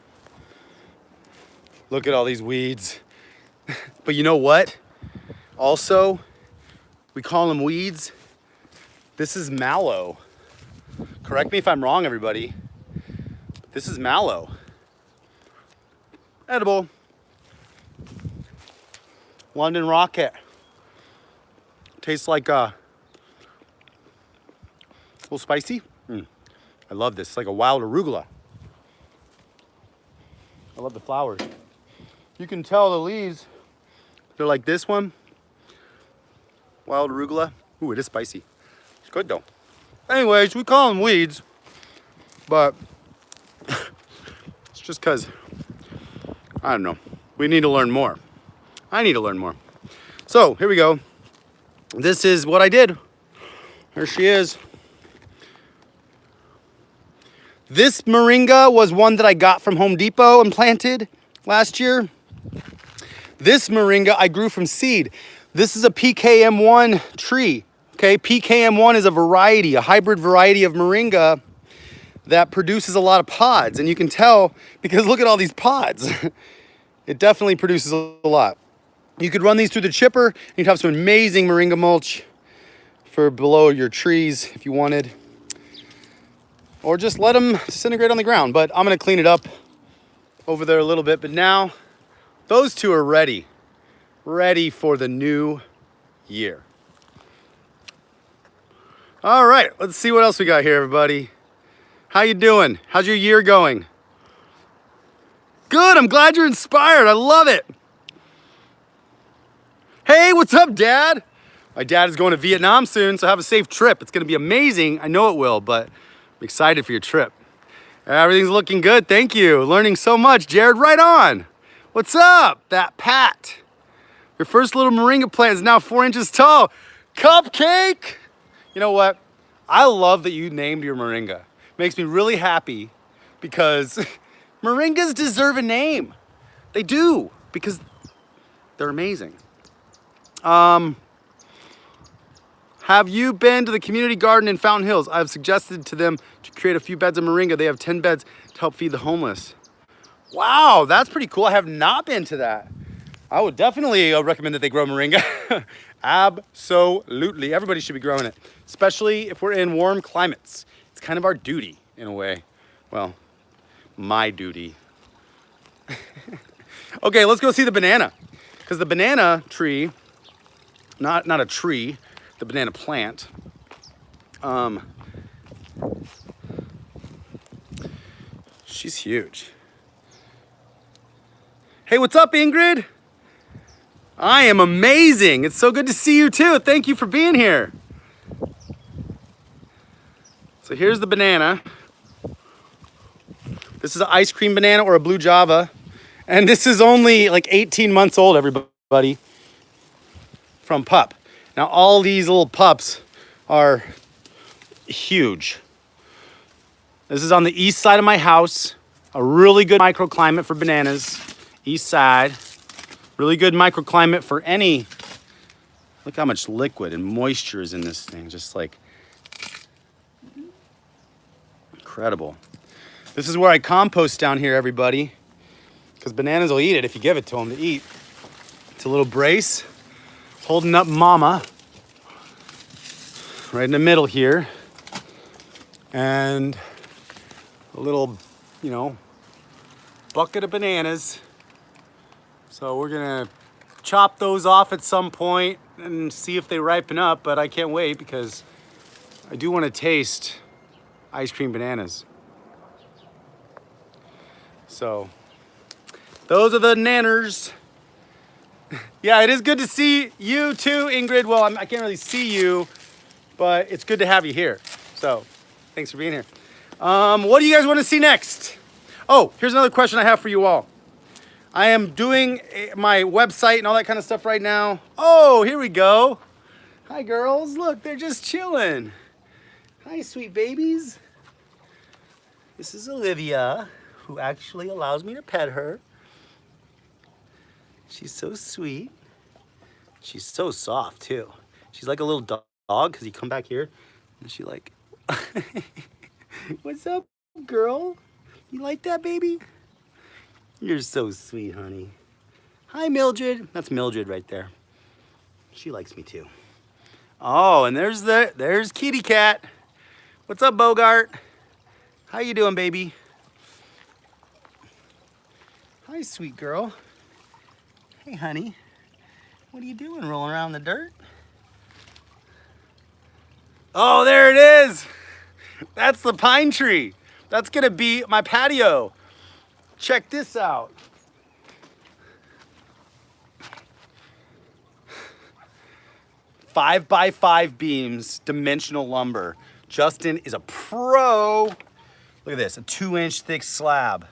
Look at all these weeds. But you know what? Also, we call them weeds. This is mallow. Correct me if I'm wrong, everybody. This is mallow. Edible. London Rocket. Tastes like a little spicy. I love this. It's like a wild arugula. I love the flowers. You can tell the leaves, they're like this one. Wild arugula. Ooh, it is spicy. It's good though. Anyways, we call them weeds. but it's just because, I don't know, we need to learn more. I need to learn more. So here we go. This is what I did. There she is. This moringa was one that I got from Home Depot and planted last year. This moringa I grew from seed. This is a PKM1 tree. Okay, PKM1 is a variety, a hybrid variety of moringa that produces a lot of pods. And you can tell because look at all these pods. It definitely produces a lot. You could run these through the chipper and you'd have some amazing moringa mulch for below your trees if you wanted. Or just let them disintegrate on the ground. But I'm gonna clean it up over there a little bit. But now those two are ready for the new year. All right, let's see what else we got here, everybody. How you doing? How's your year going? Good, I'm glad you're inspired. I love it. Hey, what's up, Dad? My dad is going to Vietnam soon, so have a safe trip. It's gonna be amazing. I know it will, but I'm excited for your trip. Everything's looking good, thank you. Learning so much, Jared, right on. What's up, that Pat? Your first little moringa plant is now 4 inches tall. Cupcake! You know what? I love that you named your moringa. Makes me really happy because moringas deserve a name. They do, because they're amazing. Have you been to the community garden in Fountain Hills? I've suggested to them to create a few beds of moringa. They have 10 beds to help feed the homeless. Wow, that's pretty cool. I have not been to that. I would definitely recommend that they grow moringa. Absolutely, everybody should be growing it, especially if we're in warm climates. It's kind of our duty in a way. Well, my duty. Okay, let's go see the banana. Because the banana tree, not a tree, the banana plant, she's huge. Hey, what's up, Ingrid? I am amazing. It's so good to see you too. Thank you for being here. So here's the banana. This is an ice cream banana or a blue java. And this is only like 18 months old, everybody, from pup. Now all these little pups are huge. This is on the east side of my house. A really good microclimate for bananas. East side. Really good microclimate for any. Look how much liquid and moisture is in this thing. Just like incredible. This is where I compost down here, everybody. Because bananas will eat it if you give it to them to eat. It's a little brace. Holding up mama. Right in the middle here. And a little, bucket of bananas. So we're gonna chop those off at some point and see if they ripen up, but I can't wait because I do want to taste ice cream bananas. So those are the nanners. Yeah, it is good to see you too, Ingrid. Well, I can't really see you, but it's good to have you here. So thanks for being here. What do you guys want to see next? Oh, here's another question I have for you all. I am doing my website and all that kind of stuff right now. Oh, here we go. Hi, girls. Look, they're just chilling. Hi, sweet babies. This is Olivia, who actually allows me to pet her. She's so sweet. She's so soft, too. She's like a little dog, because you come back here, and she like, what's up, girl? You like that, baby? You're so sweet, honey. Hi, Mildred. That's Mildred right there. She likes me too. Oh, and there's Kitty Cat. What's up, Bogart? How you doing, baby? Hi, sweet girl. Hey, honey. What are you doing, rolling around in the dirt? Oh, there it is. That's the pine tree. That's gonna be my patio. Check this out. Five by 5 beams, dimensional lumber. Justin is a pro. Look at this, a 2-inch thick slab.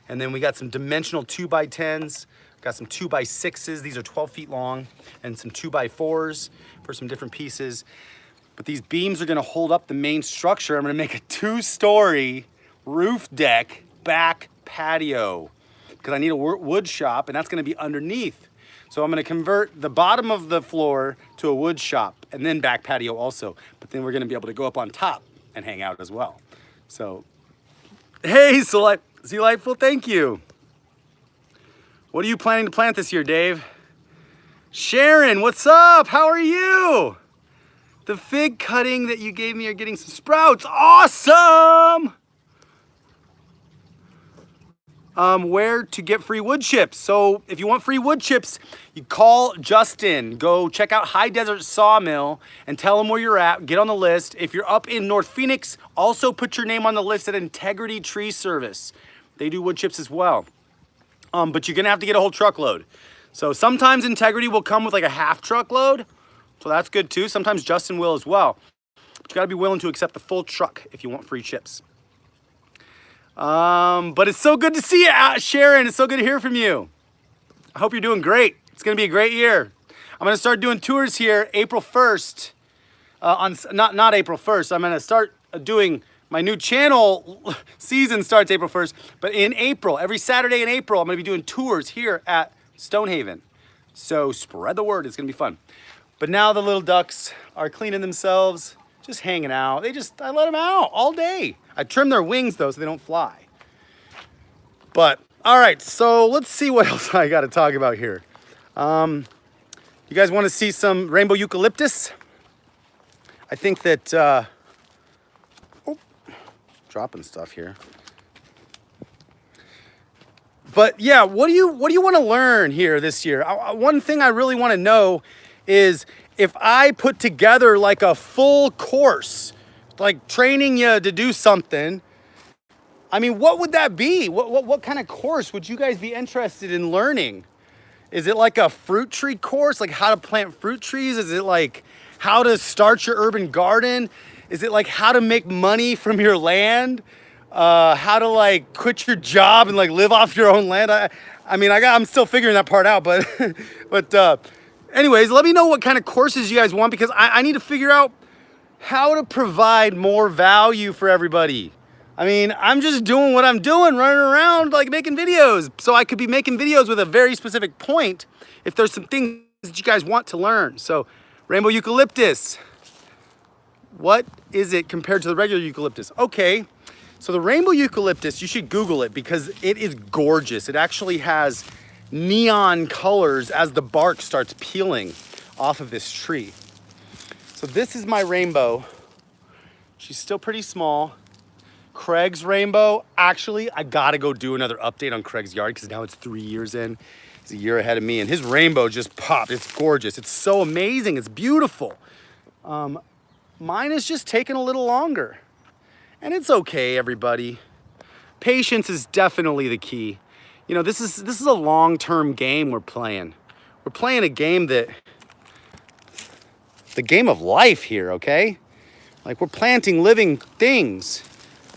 And then we got some dimensional 2x10s, got some 2x6s, these are 12 feet long, and some 2x4s for some different pieces. But these beams are gonna hold up the main structure. I'm gonna make a 2-story roof deck back patio because I need a wood shop, and that's gonna be underneath. So I'm gonna convert the bottom of the floor to a wood shop and then back patio also. But then we're gonna be able to go up on top and hang out as well. So, hey, Delightful, thank you. What are you planning to plant this year, Dave? Sharon, what's up? How are you? The fig cutting that you gave me are getting some sprouts. Awesome! Where to get free wood chips. So if you want free wood chips, you call Justin. Go check out High Desert Sawmill and tell him where you're at. Get on the list. If you're up in North Phoenix, also put your name on the list at Integrity Tree Service. They do wood chips as well. But you're gonna have to get a whole truckload. So sometimes Integrity will come with like a half truckload. So that's good too. Sometimes Justin will as well. But you gotta be willing to accept the full truck if you want free chips. But it's so good to see you, Sharon. It's so good to hear from you. I hope you're doing great. It's gonna be a great year. I'm gonna start doing tours here April 1st. Not April 1st. I'm gonna start doing my new channel season starts April 1st. But in April, every Saturday in April, I'm gonna be doing tours here at Stonehaven. So spread the word. It's gonna be fun. But now the little ducks are cleaning themselves, just hanging out. I let them out all day. I trim their wings though so they don't fly. But, all right, so let's see what else I gotta talk about here. You guys wanna see some rainbow eucalyptus? I think that, dropping stuff here. But yeah, what do you wanna learn here this year? One thing I really wanna know is if I put together like a full course, like training you to do something, I mean, what would that be? What kind of course would you guys be interested in learning? Is it like a fruit tree course, like how to plant fruit trees? Is it like how to start your urban garden? Is it like how to make money from your land? How to like quit your job and like live off your own land? I'm still figuring that part out, but anyways, let me know what kind of courses you guys want because I need to figure out how to provide more value for everybody. I mean, I'm just doing what I'm doing, running around like making videos. So I could be making videos with a very specific point if there's some things that you guys want to learn. So rainbow eucalyptus, what is it compared to the regular eucalyptus? Okay, so the rainbow eucalyptus, you should Google it because it is gorgeous. It actually has neon colors as the bark starts peeling off of this tree. So this is my rainbow. She's still pretty small. Craig's rainbow, actually, I gotta go do another update on Craig's yard because now it's 3 years in. He's a year ahead of me and his rainbow just popped. It's gorgeous. It's so amazing. It's beautiful. Mine is just taking a little longer. And it's okay, everybody. Patience is definitely the key. You know, this is a long-term game we're playing. We're playing a game the game of life here, okay? Like we're planting living things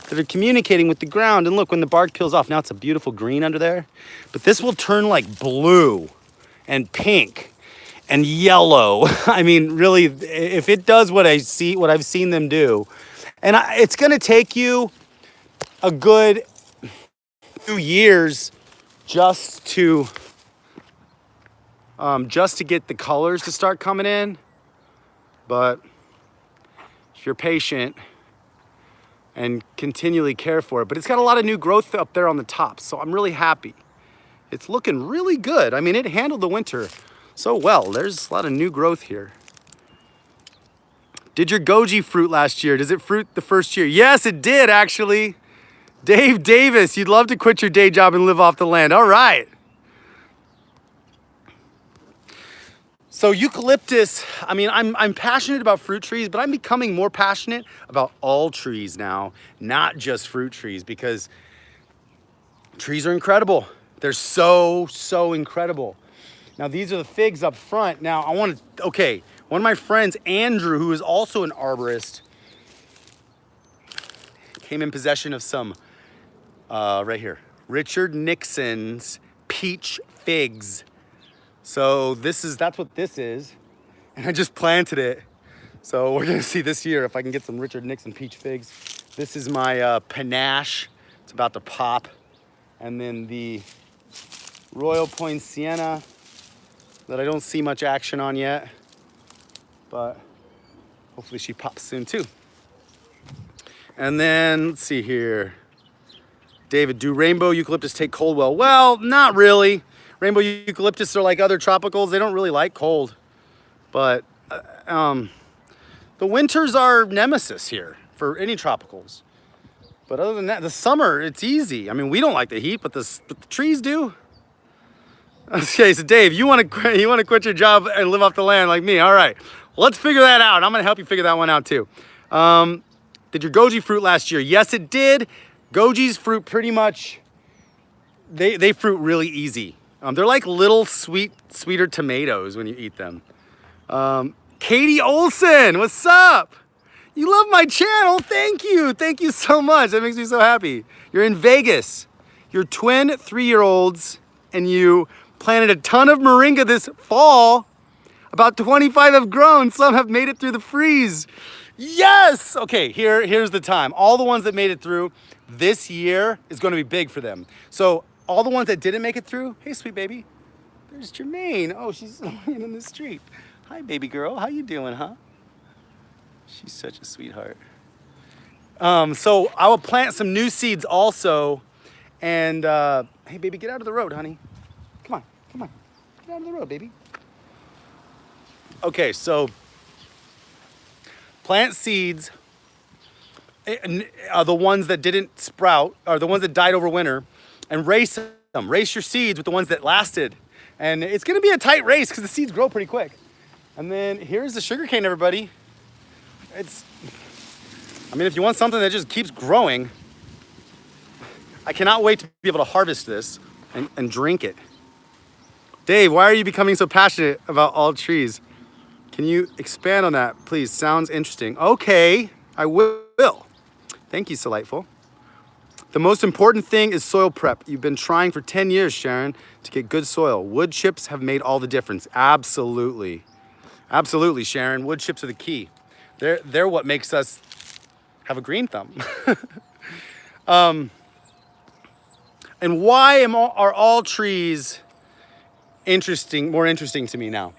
that are communicating with the ground. And look, when the bark peels off, now it's a beautiful green under there. But this will turn like blue and pink and yellow. I mean, really, if it does what I've seen them do, and it's gonna take you a good 2 years just to get the colors to start coming in. But if you're patient and continually care for it, but it's got a lot of new growth up there on the top, so I'm really happy. It's looking really good. I mean, it handled the winter so well. There's a lot of new growth here. Did your goji fruit last year? Does it fruit the first year? Yes, it did, actually. Dave Davis, you'd love to quit your day job and live off the land. All right. So eucalyptus, I mean, I'm passionate about fruit trees, but I'm becoming more passionate about all trees now, not just fruit trees, because trees are incredible. They're so incredible. Now, these are the figs up front. Now, one of my friends, Andrew, who is also an arborist, came in possession of some, right here, Richard Nixon's peach figs. So that's what this is. And I just planted it. So we're gonna see this year if I can get some Richard Nixon peach figs. This is my panache. It's about to pop. And then the Royal Poinciana that I don't see much action on yet, but hopefully she pops soon too. And then let's see here. David, do rainbow eucalyptus take cold well? Well, not really. Rainbow eucalyptus are like other tropicals. They don't really like cold, but the winters are nemesis here for any tropicals. But other than that, the summer, it's easy. I mean, we don't like the heat, but the trees do. Okay, so Dave, you want to quit your job and live off the land like me? All right, let's figure that out. I'm gonna help you figure that one out too. Did your goji fruit last year? Yes, it did. Goji's fruit pretty much, they fruit really easy. They're like little sweeter tomatoes when you eat them. Katie Olson, what's up? You love my channel, thank you. Thank you so much, that makes me so happy. You're in Vegas. Your twin 3-year-olds and you planted a ton of moringa this fall. About 25 have grown, some have made it through the freeze. Yes! Okay, here's the time. All the ones that made it through this year is gonna be big for them. So all the ones that didn't make it through, hey sweet baby, there's Jermaine. Oh, she's laying in the street. Hi baby girl, how you doing, huh? She's such a sweetheart. So I will plant some new seeds also. And hey baby, get out of the road, honey. Come on. Get out of the road, baby. Okay, so plant seeds. The ones that didn't sprout, or the ones that died over winter, and race them. Race your seeds with the ones that lasted. And it's gonna be a tight race because the seeds grow pretty quick. And then here's the sugarcane, everybody. I mean, if you want something that just keeps growing, I cannot wait to be able to harvest this and drink it. Dave, why are you becoming so passionate about all trees? Can you expand on that, please? Sounds interesting. Okay, I will. Thank you, Delightful. The most important thing is soil prep. You've been trying for 10 years, Sharon, to get good soil. Wood chips have made all the difference. Absolutely. Absolutely, Sharon. Wood chips are the key. They're what makes us have a green thumb. And why are all trees more interesting to me now?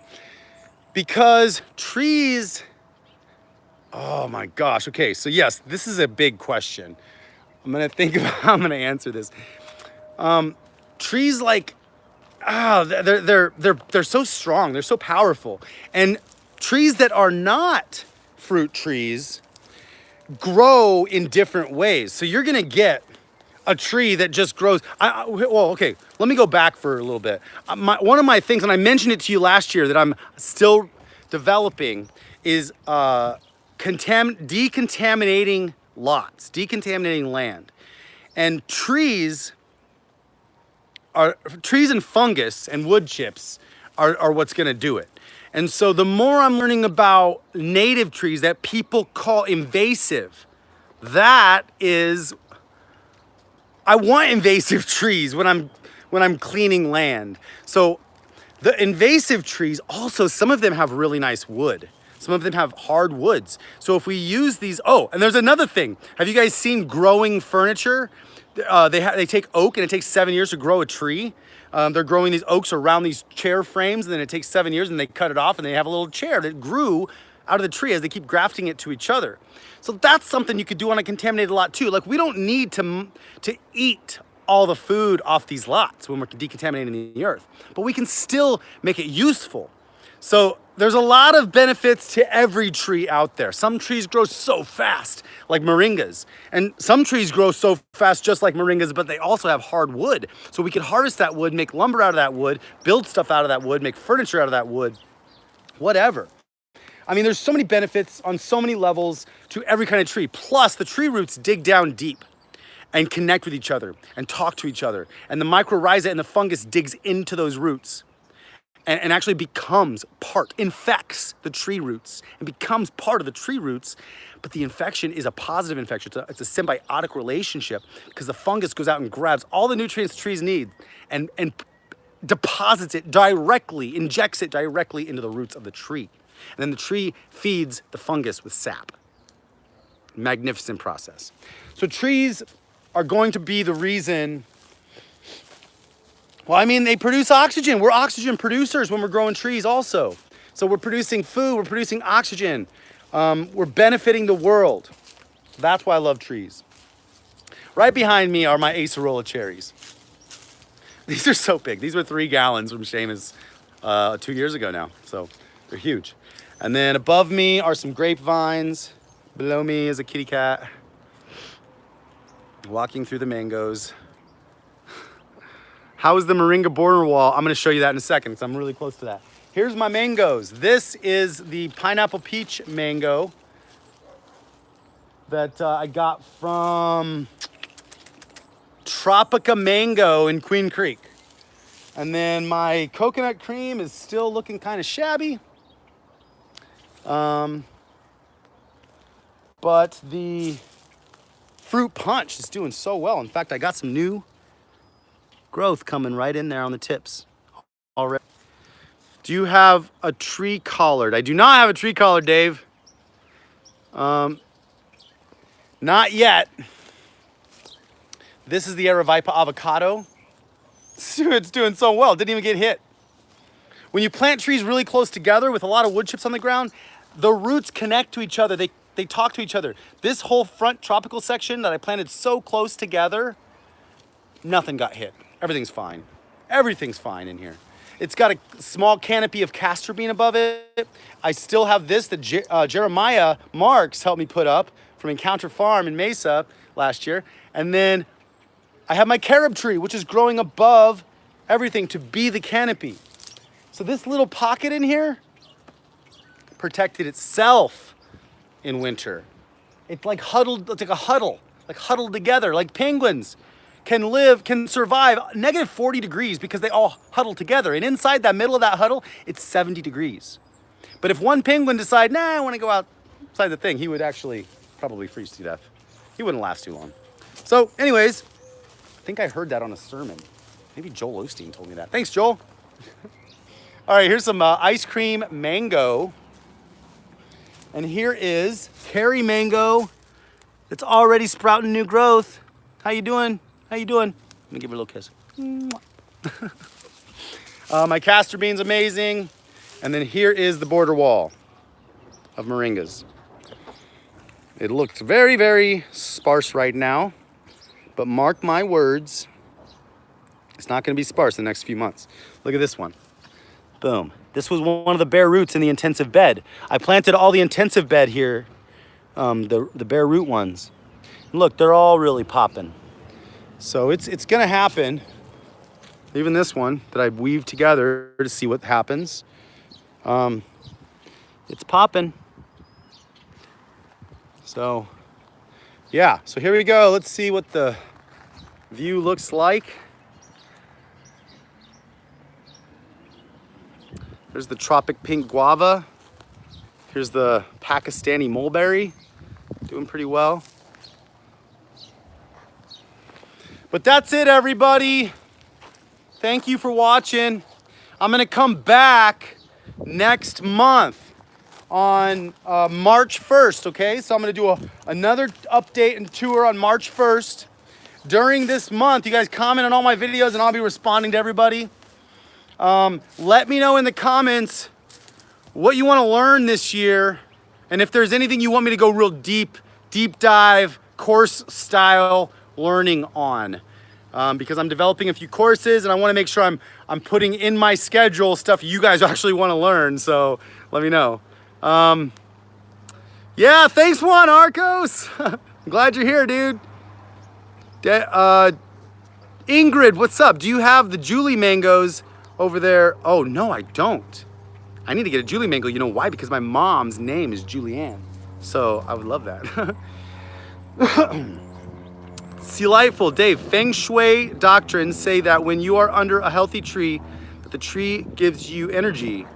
Because trees, oh my gosh. Okay, so yes, this is a big question. I'm gonna think about how I'm gonna answer this. Trees they're so strong, they're so powerful. And trees that are not fruit trees grow in different ways. So you're gonna get a tree that just grows. Well, okay, let me go back for a little bit. One of my things, and I mentioned it to you last year, that I'm still developing is decontaminating lots, decontaminating land. And trees and fungus and wood chips are what's gonna do it. And so the more I'm learning about native trees that people call invasive, I want invasive trees when I'm cleaning land. So the invasive trees also, some of them have really nice wood. Some of them have hard woods. So if we use these, and there's another thing. Have you guys seen growing furniture? They take oak and it takes 7 years to grow a tree. They're growing these oaks around these chair frames, and then it takes 7 years and they cut it off and they have a little chair that grew out of the tree as they keep grafting it to each other. So that's something you could do on a contaminated lot too. Like, we don't need to eat all the food off these lots when we're decontaminating the earth, but we can still make it useful. So there's a lot of benefits to every tree out there. Some trees grow so fast, like moringas, and some trees grow so fast just like moringas, but they also have hard wood. So we can harvest that wood, make lumber out of that wood, build stuff out of that wood, make furniture out of that wood, whatever. I mean, there's so many benefits on so many levels to every kind of tree. Plus, the tree roots dig down deep and connect with each other and talk to each other. And the mycorrhiza and the fungus digs into those roots. and actually becomes infects the tree roots and becomes part of the tree roots. But the infection is a positive infection. It's a symbiotic relationship because the fungus goes out and grabs all the nutrients trees need and deposits it directly, injects it directly into the roots of the tree. And then the tree feeds the fungus with sap. Magnificent process. So trees are going to be the reason. Well, I mean, they produce oxygen. We're oxygen producers when we're growing trees also. So we're producing food, we're producing oxygen. We're benefiting the world. That's why I love trees. Right behind me are my Acerola cherries. These are so big. These were 3 gallons from Seamus 2 years ago now. So they're huge. And then above me are some grapevines. Below me is a kitty cat walking through the mangoes. How is the Moringa border wall? I'm gonna show you that in a second because I'm really close to that. Here's my mangoes. This is the pineapple peach mango that I got from Tropica Mango in Queen Creek. And then my coconut cream is still looking kind of shabby. But the fruit punch is doing so well. In fact, I got some new growth coming right in there on the tips already. Do you have a tree collard? I do not have a tree collard, Dave. Not yet. This is the Aravaipa avocado. It's doing so well. It didn't even get hit. When you plant trees really close together with a lot of wood chips on the ground, the roots connect to each other. They talk to each other. This whole front tropical section that I planted so close together, nothing got hit. Everything's fine. Everything's fine in here. It's got a small canopy of castor bean above it. I still have this that Jeremiah Marks helped me put up from Encounter Farm in Mesa last year. And then I have my carob tree, which is growing above everything to be the canopy. So this little pocket in here protected itself in winter. It's like huddled, it's like a huddle, like huddled together, like penguins can survive negative 40 degrees because they all huddle together. And inside that middle of that huddle, it's 70 degrees. But if one penguin decided, nah, I want to go outside the thing, he would actually probably freeze to death. He wouldn't last too long. So anyways, I think I heard that on a sermon. Maybe Joel Osteen told me that. Thanks, Joel. All right, here's some ice cream mango. And here is Kerry mango. It's already sprouting new growth. How you doing? How you doing? Let me give her a little kiss. My castor bean's amazing. And then here is the border wall of moringas. It looks very, very sparse right now, but mark my words, it's not gonna be sparse in the next few months. Look at this one. Boom. This was one of the bare roots in the intensive bed. I planted all the intensive bed here, the bare root ones. And look, they're all really popping. So it's gonna happen. Even this one that I weaved together to see what happens. It's popping. So yeah, so here we go. Let's see what the view looks like. There's the tropic pink guava. Here's the Pakistani mulberry, doing pretty well. But that's it, everybody. Thank you for watching. I'm gonna come back next month on March 1st, okay? So I'm gonna do another update and tour on March 1st. During this month, you guys comment on all my videos and I'll be responding to everybody. Let me know in the comments what you wanna learn this year and if there's anything you want me to go real deep dive, course style learning on. Because I'm developing a few courses and I wanna make sure I'm putting in my schedule stuff you guys actually wanna learn, so let me know. Yeah, thanks Juan Arcos. I'm glad you're here, dude. Ingrid, what's up? Do you have the Julie mangoes over there? Oh, no, I don't. I need to get a Julie mango. You know why? Because my mom's name is Julianne. So I would love that. Delightful, Dave. Feng Shui doctrines say that when you are under a healthy tree, that the tree gives you energy.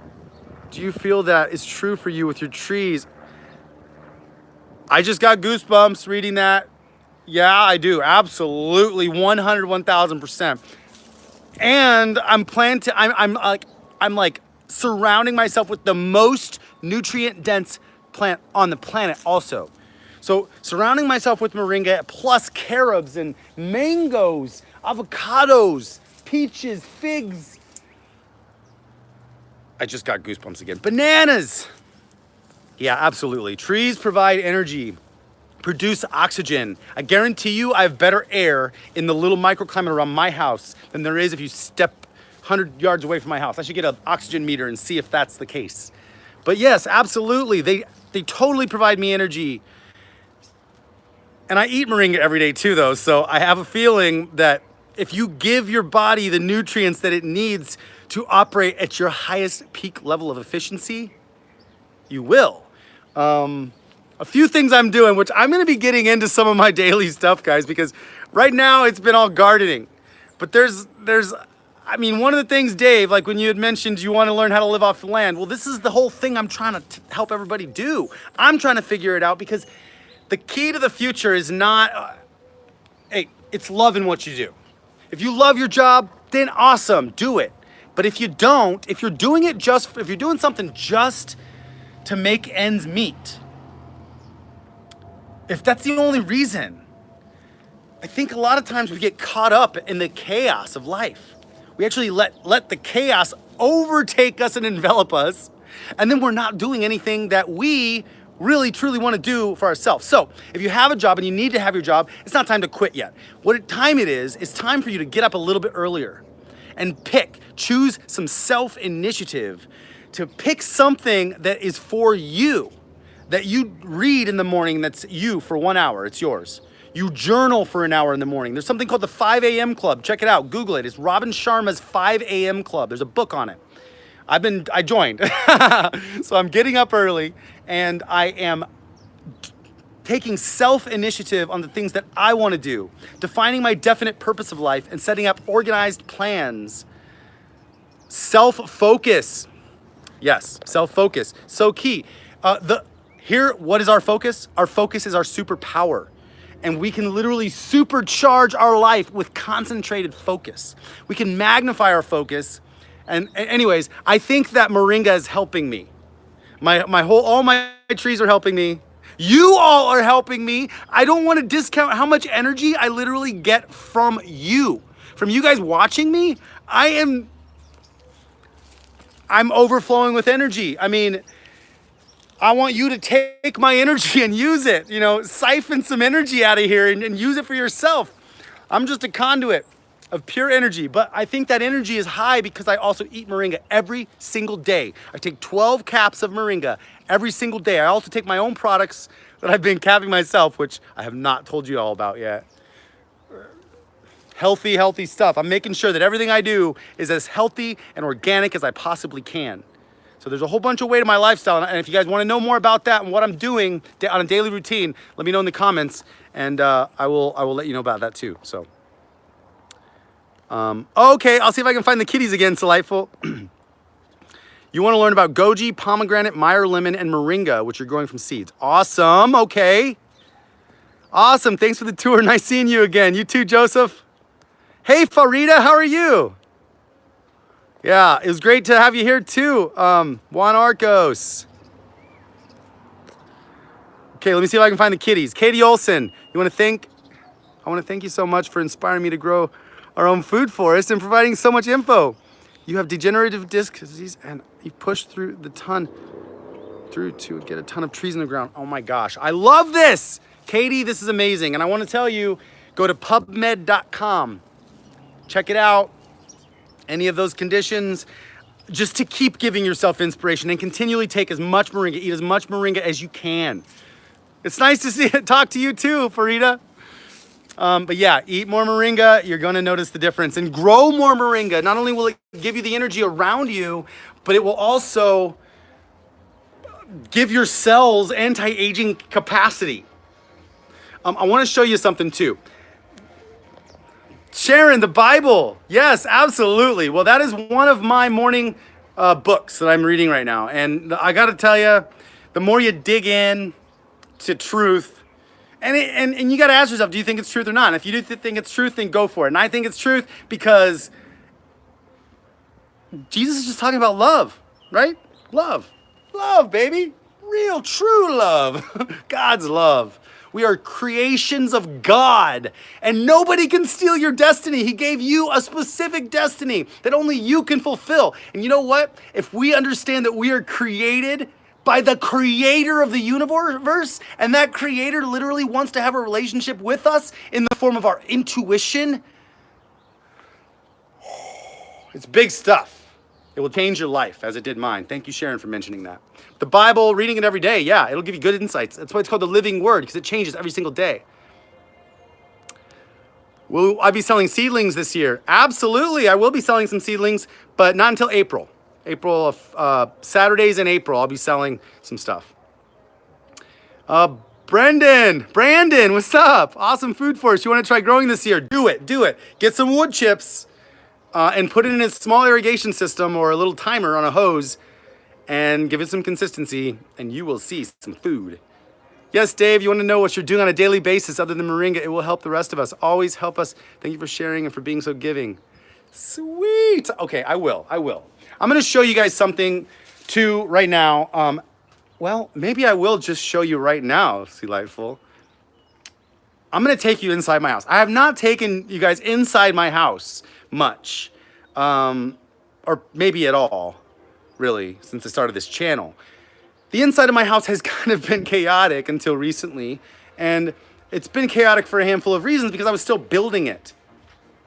Do you feel that is true for you with your trees? I just got goosebumps reading that. Yeah, I do. Absolutely. 100, 1000%. And I'm like surrounding myself with the most nutrient dense plant on the planet also. So surrounding myself with moringa plus carobs and mangoes, avocados, peaches, figs. I just got goosebumps again. Bananas. Yeah, absolutely. Trees provide energy, produce oxygen. I guarantee you I have better air in the little microclimate around my house than there is if you step 100 yards away from my house. I should get an oxygen meter and see if that's the case. But yes, absolutely. They totally provide me energy. And I eat moringa every day too, though. So I have a feeling that if you give your body the nutrients that it needs to operate at your highest peak level of efficiency, you will. A few things I'm doing, which I'm gonna be getting into some of my daily stuff, guys, because right now it's been all gardening. But I mean, one of the things, Dave, like when you had mentioned you want to learn how to live off the land, well, this is the whole thing I'm trying to help everybody do. I'm trying to figure it out because the key to the future is not, hey, it's loving what you do. If you love your job, then awesome, do it. But if you don't, if you're doing something just to make ends meet, if that's the only reason, I think a lot of times we get caught up in the chaos of life. We actually let the chaos overtake us and envelop us, and then we're not doing anything that we really truly want to do for ourselves. So if you have a job and you need to have your job, it's not time to quit yet. What time it is, it's time for you to get up a little bit earlier and choose some self-initiative to pick something that is for you, that you read in the morning that's you for 1 hour, it's yours. You journal for an hour in the morning. There's something called the 5 a.m. Club. Check it out, Google it. It's Robin Sharma's 5 a.m. Club. There's a book on it. I joined. So I'm getting up early and I am taking self-initiative on the things that I want to do, defining my definite purpose of life and setting up organized plans. Self-focus. Yes, self-focus. So key. What is our focus? Our focus is our superpower. And we can literally supercharge our life with concentrated focus. We can magnify our focus. And anyways, I think that moringa is helping me. All my trees are helping me. You all are helping me. I don't want to discount how much energy I literally get from you guys watching me. I'm overflowing with energy. I mean, I want you to take my energy and use it, siphon some energy out of here and use it for yourself. I'm just a conduit of pure energy, but I think that energy is high because I also eat moringa every single day. I take 12 caps of moringa every single day. I also take my own products that I've been capping myself, which I have not told you all about yet. Healthy stuff. I'm making sure that everything I do is as healthy and organic as I possibly can. So there's a whole bunch of way to my lifestyle, and if you guys want to know more about that and what I'm doing on a daily routine, let me know in the comments, and I will let you know about that too. So, okay, I'll see if I can find the kitties again. It's delightful. You want to learn about goji, pomegranate, Meyer lemon, and moringa, which are growing from seeds. Awesome. Okay. Awesome. Thanks for the tour. Nice seeing you again. You too, Joseph. Hey, Farida, how are you? Yeah, it was great to have you here too, Juan Arcos. Okay, let me see if I can find the kitties. Katie Olson, I want to thank you so much for inspiring me to grow our own food forest and providing so much info. You have degenerative disc disease and you push through to get a ton of trees in the ground. Oh my gosh, I love this. Katie, this is amazing. And I want to tell you, go to pubmed.com. Check it out. Any of those conditions, just to keep giving yourself inspiration and continually take as much moringa, eat as much moringa as you can. It's nice to talk to you too, Farida. But yeah, eat more moringa, you're gonna notice the difference. And grow more moringa. Not only will it give you the energy around you, but it will also give your cells anti-aging capacity. I wanna show you something too. Sharon, the Bible. Yes, absolutely. Well, that is one of my morning books that I'm reading right now. And I got to tell you, the more you dig in to truth, and you got to ask yourself, do you think it's truth or not? And if you do think it's truth, then go for it. And I think it's truth because Jesus is just talking about love, right? Love. Love, baby. Real, true love. God's love. We are creations of God, and nobody can steal your destiny. He gave you a specific destiny that only you can fulfill. And you know what? If we understand that we are created by the creator of the universe, and that creator literally wants to have a relationship with us in the form of our intuition, it's big stuff. It will change your life as it did mine. Thank you, Sharon, for mentioning that. The Bible, reading it every day, yeah, it'll give you good insights. That's why it's called the living word, because it changes every single day. Will I be selling seedlings this year? Absolutely, I will be selling some seedlings, but not until April. Saturdays in April, I'll be selling some stuff. Brandon, what's up? Awesome food for us. You want to try growing this year? Do it. Get some wood chips and put it in a small irrigation system or a little timer on a hose and give it some consistency, and you will see some food. Yes, Dave, you want to know what you're doing on a daily basis other than Moringa? It will help the rest of us. Always help us. Thank you for sharing and for being so giving. Sweet. Okay, I will. I'm going to show you guys something too right now. Well, maybe I will just show you right now, Delightful. I'm going to take you inside my house. I have not taken you guys inside my house much, or maybe at all, really, since I started this channel. The inside of my house has kind of been chaotic until recently, and it's been chaotic for a handful of reasons because I was still building it.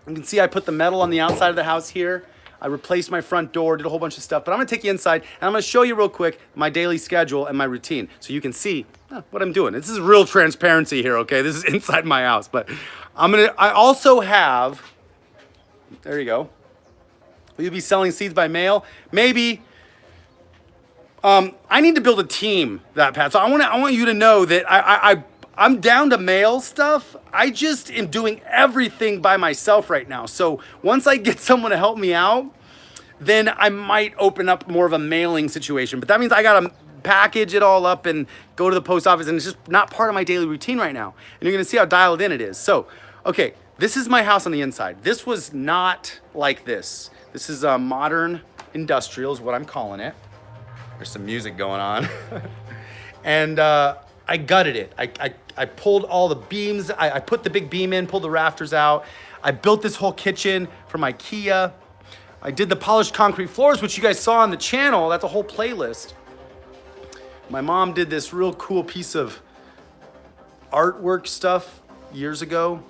You can see I put the metal on the outside of the house here. I replaced my front door, did a whole bunch of stuff, but I'm gonna take you inside and I'm gonna show you real quick my daily schedule and my routine so you can see what I'm doing. This is real transparency here, okay? This is inside my house, but I also have, there you go. Will you be selling seeds by mail? Maybe. I need to build a team, Pat. So I want you to know that I'm down to mail stuff. I just am doing everything by myself right now. So once I get someone to help me out, then I might open up more of a mailing situation. But that means I gotta package it all up and go to the post office, and it's just not part of my daily routine right now. And you're gonna see how dialed in it is. So, okay, this is my house on the inside. This was not like this. This is modern industrial is what I'm calling it. There's some music going on. And I gutted it. I pulled all the beams. I put the big beam in, pulled the rafters out. I built this whole kitchen from IKEA. I did the polished concrete floors, which you guys saw on the channel. That's a whole playlist. My mom did this real cool piece of artwork stuff years ago.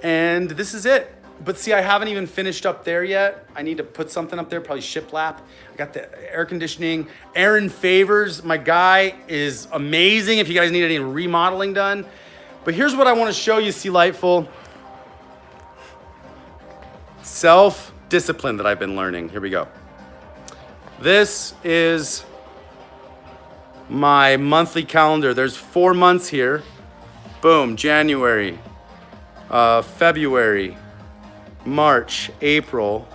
And this is it. But see, I haven't even finished up there yet. I need to put something up there, probably shiplap. I got the air conditioning. Aaron Favors, my guy, is amazing if you guys need any remodeling done. But here's what I want to show you, Delightful. Self-discipline that I've been learning. Here we go. This is my monthly calendar. There's 4 months here. Boom, January, February, March, April,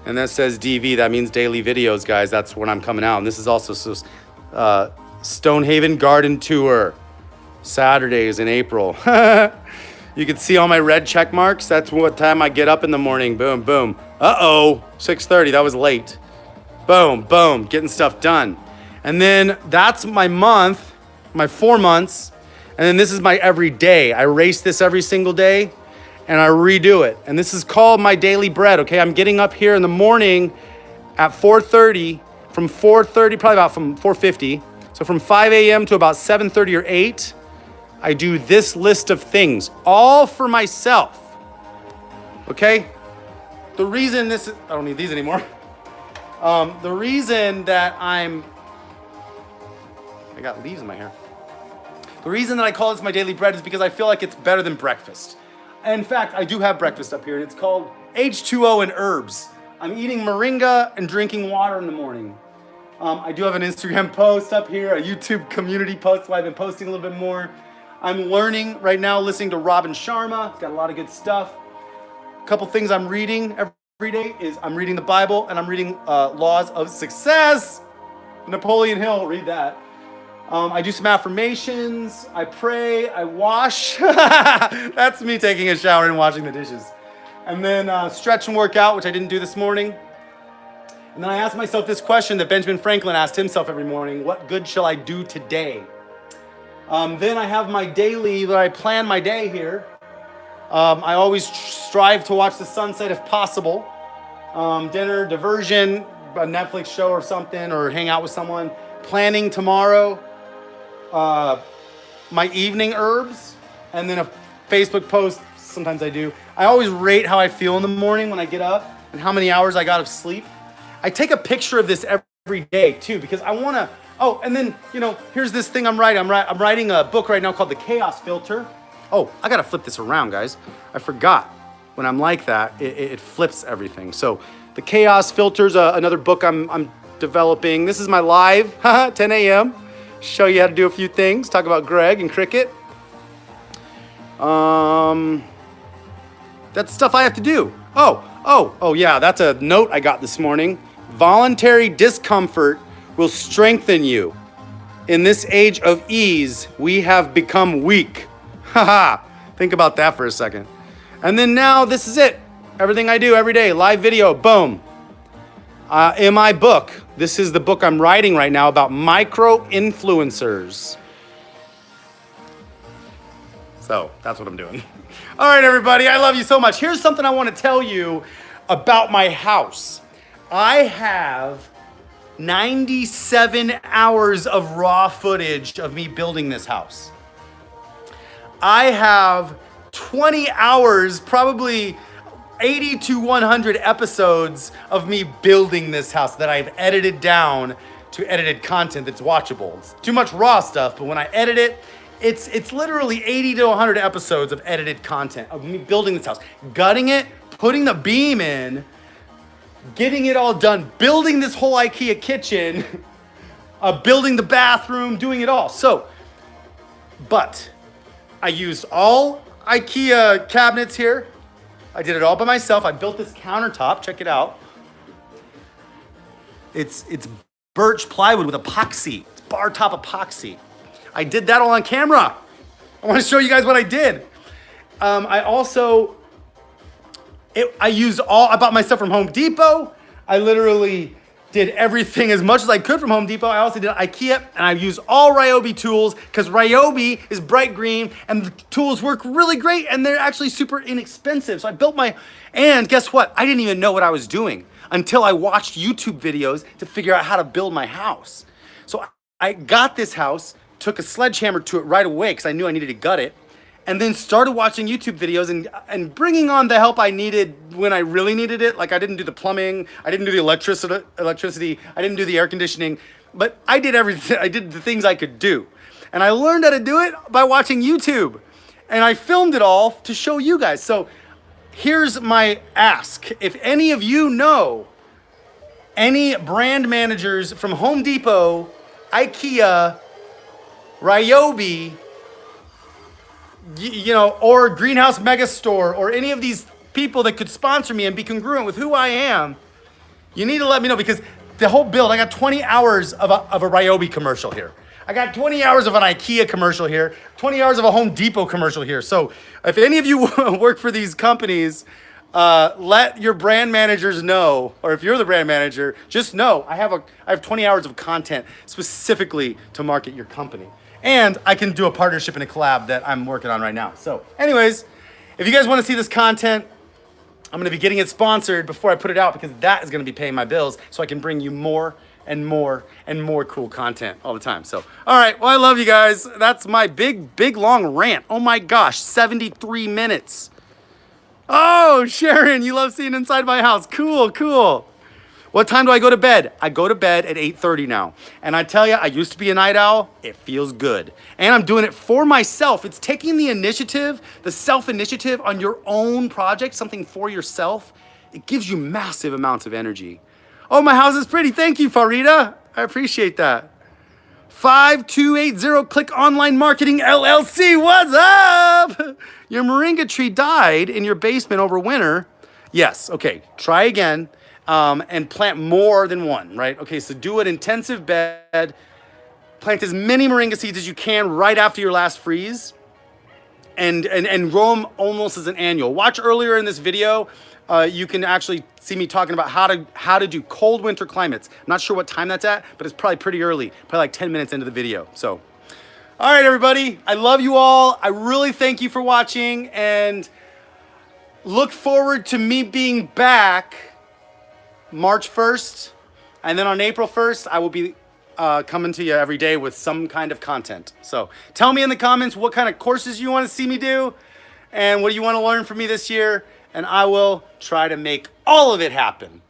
and that says DV. That means daily videos, guys. That's when I'm coming out. And this is also Stonehaven Garden Tour, Saturdays in April. You can see all my red check marks. That's what time I get up in the morning. Boom, boom. Uh-oh, 6:30. That was late. Boom, boom, getting stuff done. And then that's my month, my 4 months. And then this is my every day. I race this every single day, and I redo it. And this is called my daily bread, okay? I'm getting up here in the morning at 4:30, from 4:30, probably about from 4:50. So from 5 a.m. to about 7:30 or 8, I do this list of things, all for myself, okay? The reason this is, I don't need these anymore. The reason that I got leaves in my hair. The reason that I call this my daily bread is because I feel like it's better than breakfast. In fact, I do have breakfast up here, and it's called H2O and herbs. I'm eating moringa and drinking water in the morning. I do have an Instagram post up here, a YouTube community post where I've been posting a little bit more. I'm learning right now, listening to Robin Sharma. It's got a lot of good stuff. A couple things I'm reading every day is I'm reading the Bible and I'm reading Laws of Success. Napoleon Hill, read that. I do some affirmations. I pray. I wash. That's me taking a shower and washing the dishes. And then stretch and work out, which I didn't do this morning. And then I ask myself this question that Benjamin Franklin asked himself every morning: what good shall I do today? Then I have my daily, that I plan my day here. I always strive to watch the sunset if possible. Dinner, diversion, a Netflix show or something, or hang out with someone. Planning tomorrow. My evening herbs, and then a Facebook post. Sometimes I do. I always rate how I feel in the morning when I get up and how many hours I got of sleep. I take a picture of this every day too, because I want to. Oh, and then, here's this thing I'm writing. I'm writing a book right now called The Chaos Filter. Oh, I got to flip this around, guys. I forgot. When I'm like that, it flips everything. So The Chaos Filter's another book I'm developing. This is my live, 10 a.m. Show you how to do a few things. Talk about Greg and cricket. That's stuff I have to do. Oh yeah, that's a note I got this morning. Voluntary discomfort will strengthen you. In this age of ease, we have become weak. Haha. Think about that for a second. And then now this is it. Everything I do every day, live video, boom. In my book, this is the book I'm writing right now about micro-influencers. So that's what I'm doing. All right, everybody, I love you so much. Here's something I want to tell you about my house. I have 97 hours of raw footage of me building this house. I have 20 hours, probably 80 to 100 episodes of me building this house that I've edited down to edited content that's watchable. It's too much raw stuff, but when I edit it, it's literally 80 to 100 episodes of edited content of me building this house, gutting it, putting the beam in, getting it all done, building this whole IKEA kitchen, building the bathroom, doing it all. So, but I used all IKEA cabinets here. I did it all by myself. I built this countertop. Check it out. It's birch plywood with epoxy. It's bar top epoxy. I did that all on camera. I want to show you guys what I did. I bought my stuff from Home Depot. I literally did everything as much as I could from Home Depot. I also did IKEA, and I used all Ryobi tools because Ryobi is bright green and the tools work really great and they're actually super inexpensive. So I built and guess what? I didn't even know what I was doing until I watched YouTube videos to figure out how to build my house. So I got this house, took a sledgehammer to it right away because I knew I needed to gut it, and then started watching YouTube videos and bringing on the help I needed when I really needed it. Like I didn't do the plumbing, I didn't do the electricity, I didn't do the air conditioning, but I did everything. I did the things I could do. And I learned how to do it by watching YouTube. And I filmed it all to show you guys. So here's my ask. If any of you know any brand managers from Home Depot, IKEA, Ryobi, or Greenhouse Mega Store, or any of these people that could sponsor me and be congruent with who I am, you need to let me know, because the whole build, I got 20 hours of a Ryobi commercial here. I got 20 hours of an IKEA commercial here, 20 hours of a Home Depot commercial here. So if any of you work for these companies, let your brand managers know, or if you're the brand manager, just know I have 20 hours of content specifically to market your company. And I can do a partnership and a collab that I'm working on right now. So anyways, if you guys want to see this content, I'm going to be getting it sponsored before I put it out, because that is going to be paying my bills so I can bring you more and more and more cool content all the time. So, all right. Well, I love you guys. That's my big, long rant. Oh my gosh, 73 minutes. Oh, Sharon, you love seeing inside my house. Cool. What time do I go to bed? I go to bed at 8:30 now. And I tell you, I used to be a night owl. It feels good. And I'm doing it for myself. It's taking the initiative, the self-initiative on your own project, something for yourself. It gives you massive amounts of energy. Oh, my house is pretty. Thank you, Farida. I appreciate that. 5280 Click Online Marketing LLC. What's up? Your moringa tree died in your basement over winter. Yes, okay, try again and plant more than one, right? Okay, so do an intensive bed. Plant as many moringa seeds as you can right after your last freeze and grow them almost as an annual. Watch earlier in this video. You can actually see me talking about how to do cold winter climates. I'm not sure what time that's at, but it's probably pretty early, probably like 10 minutes into the video. So, all right, everybody, I love you all. I really thank you for watching and look forward to me being back March 1st. And then on April 1st, I will be coming to you every day with some kind of content. So tell me in the comments what kind of courses you want to see me do and what you want to learn from me this year. And I will try to make all of it happen.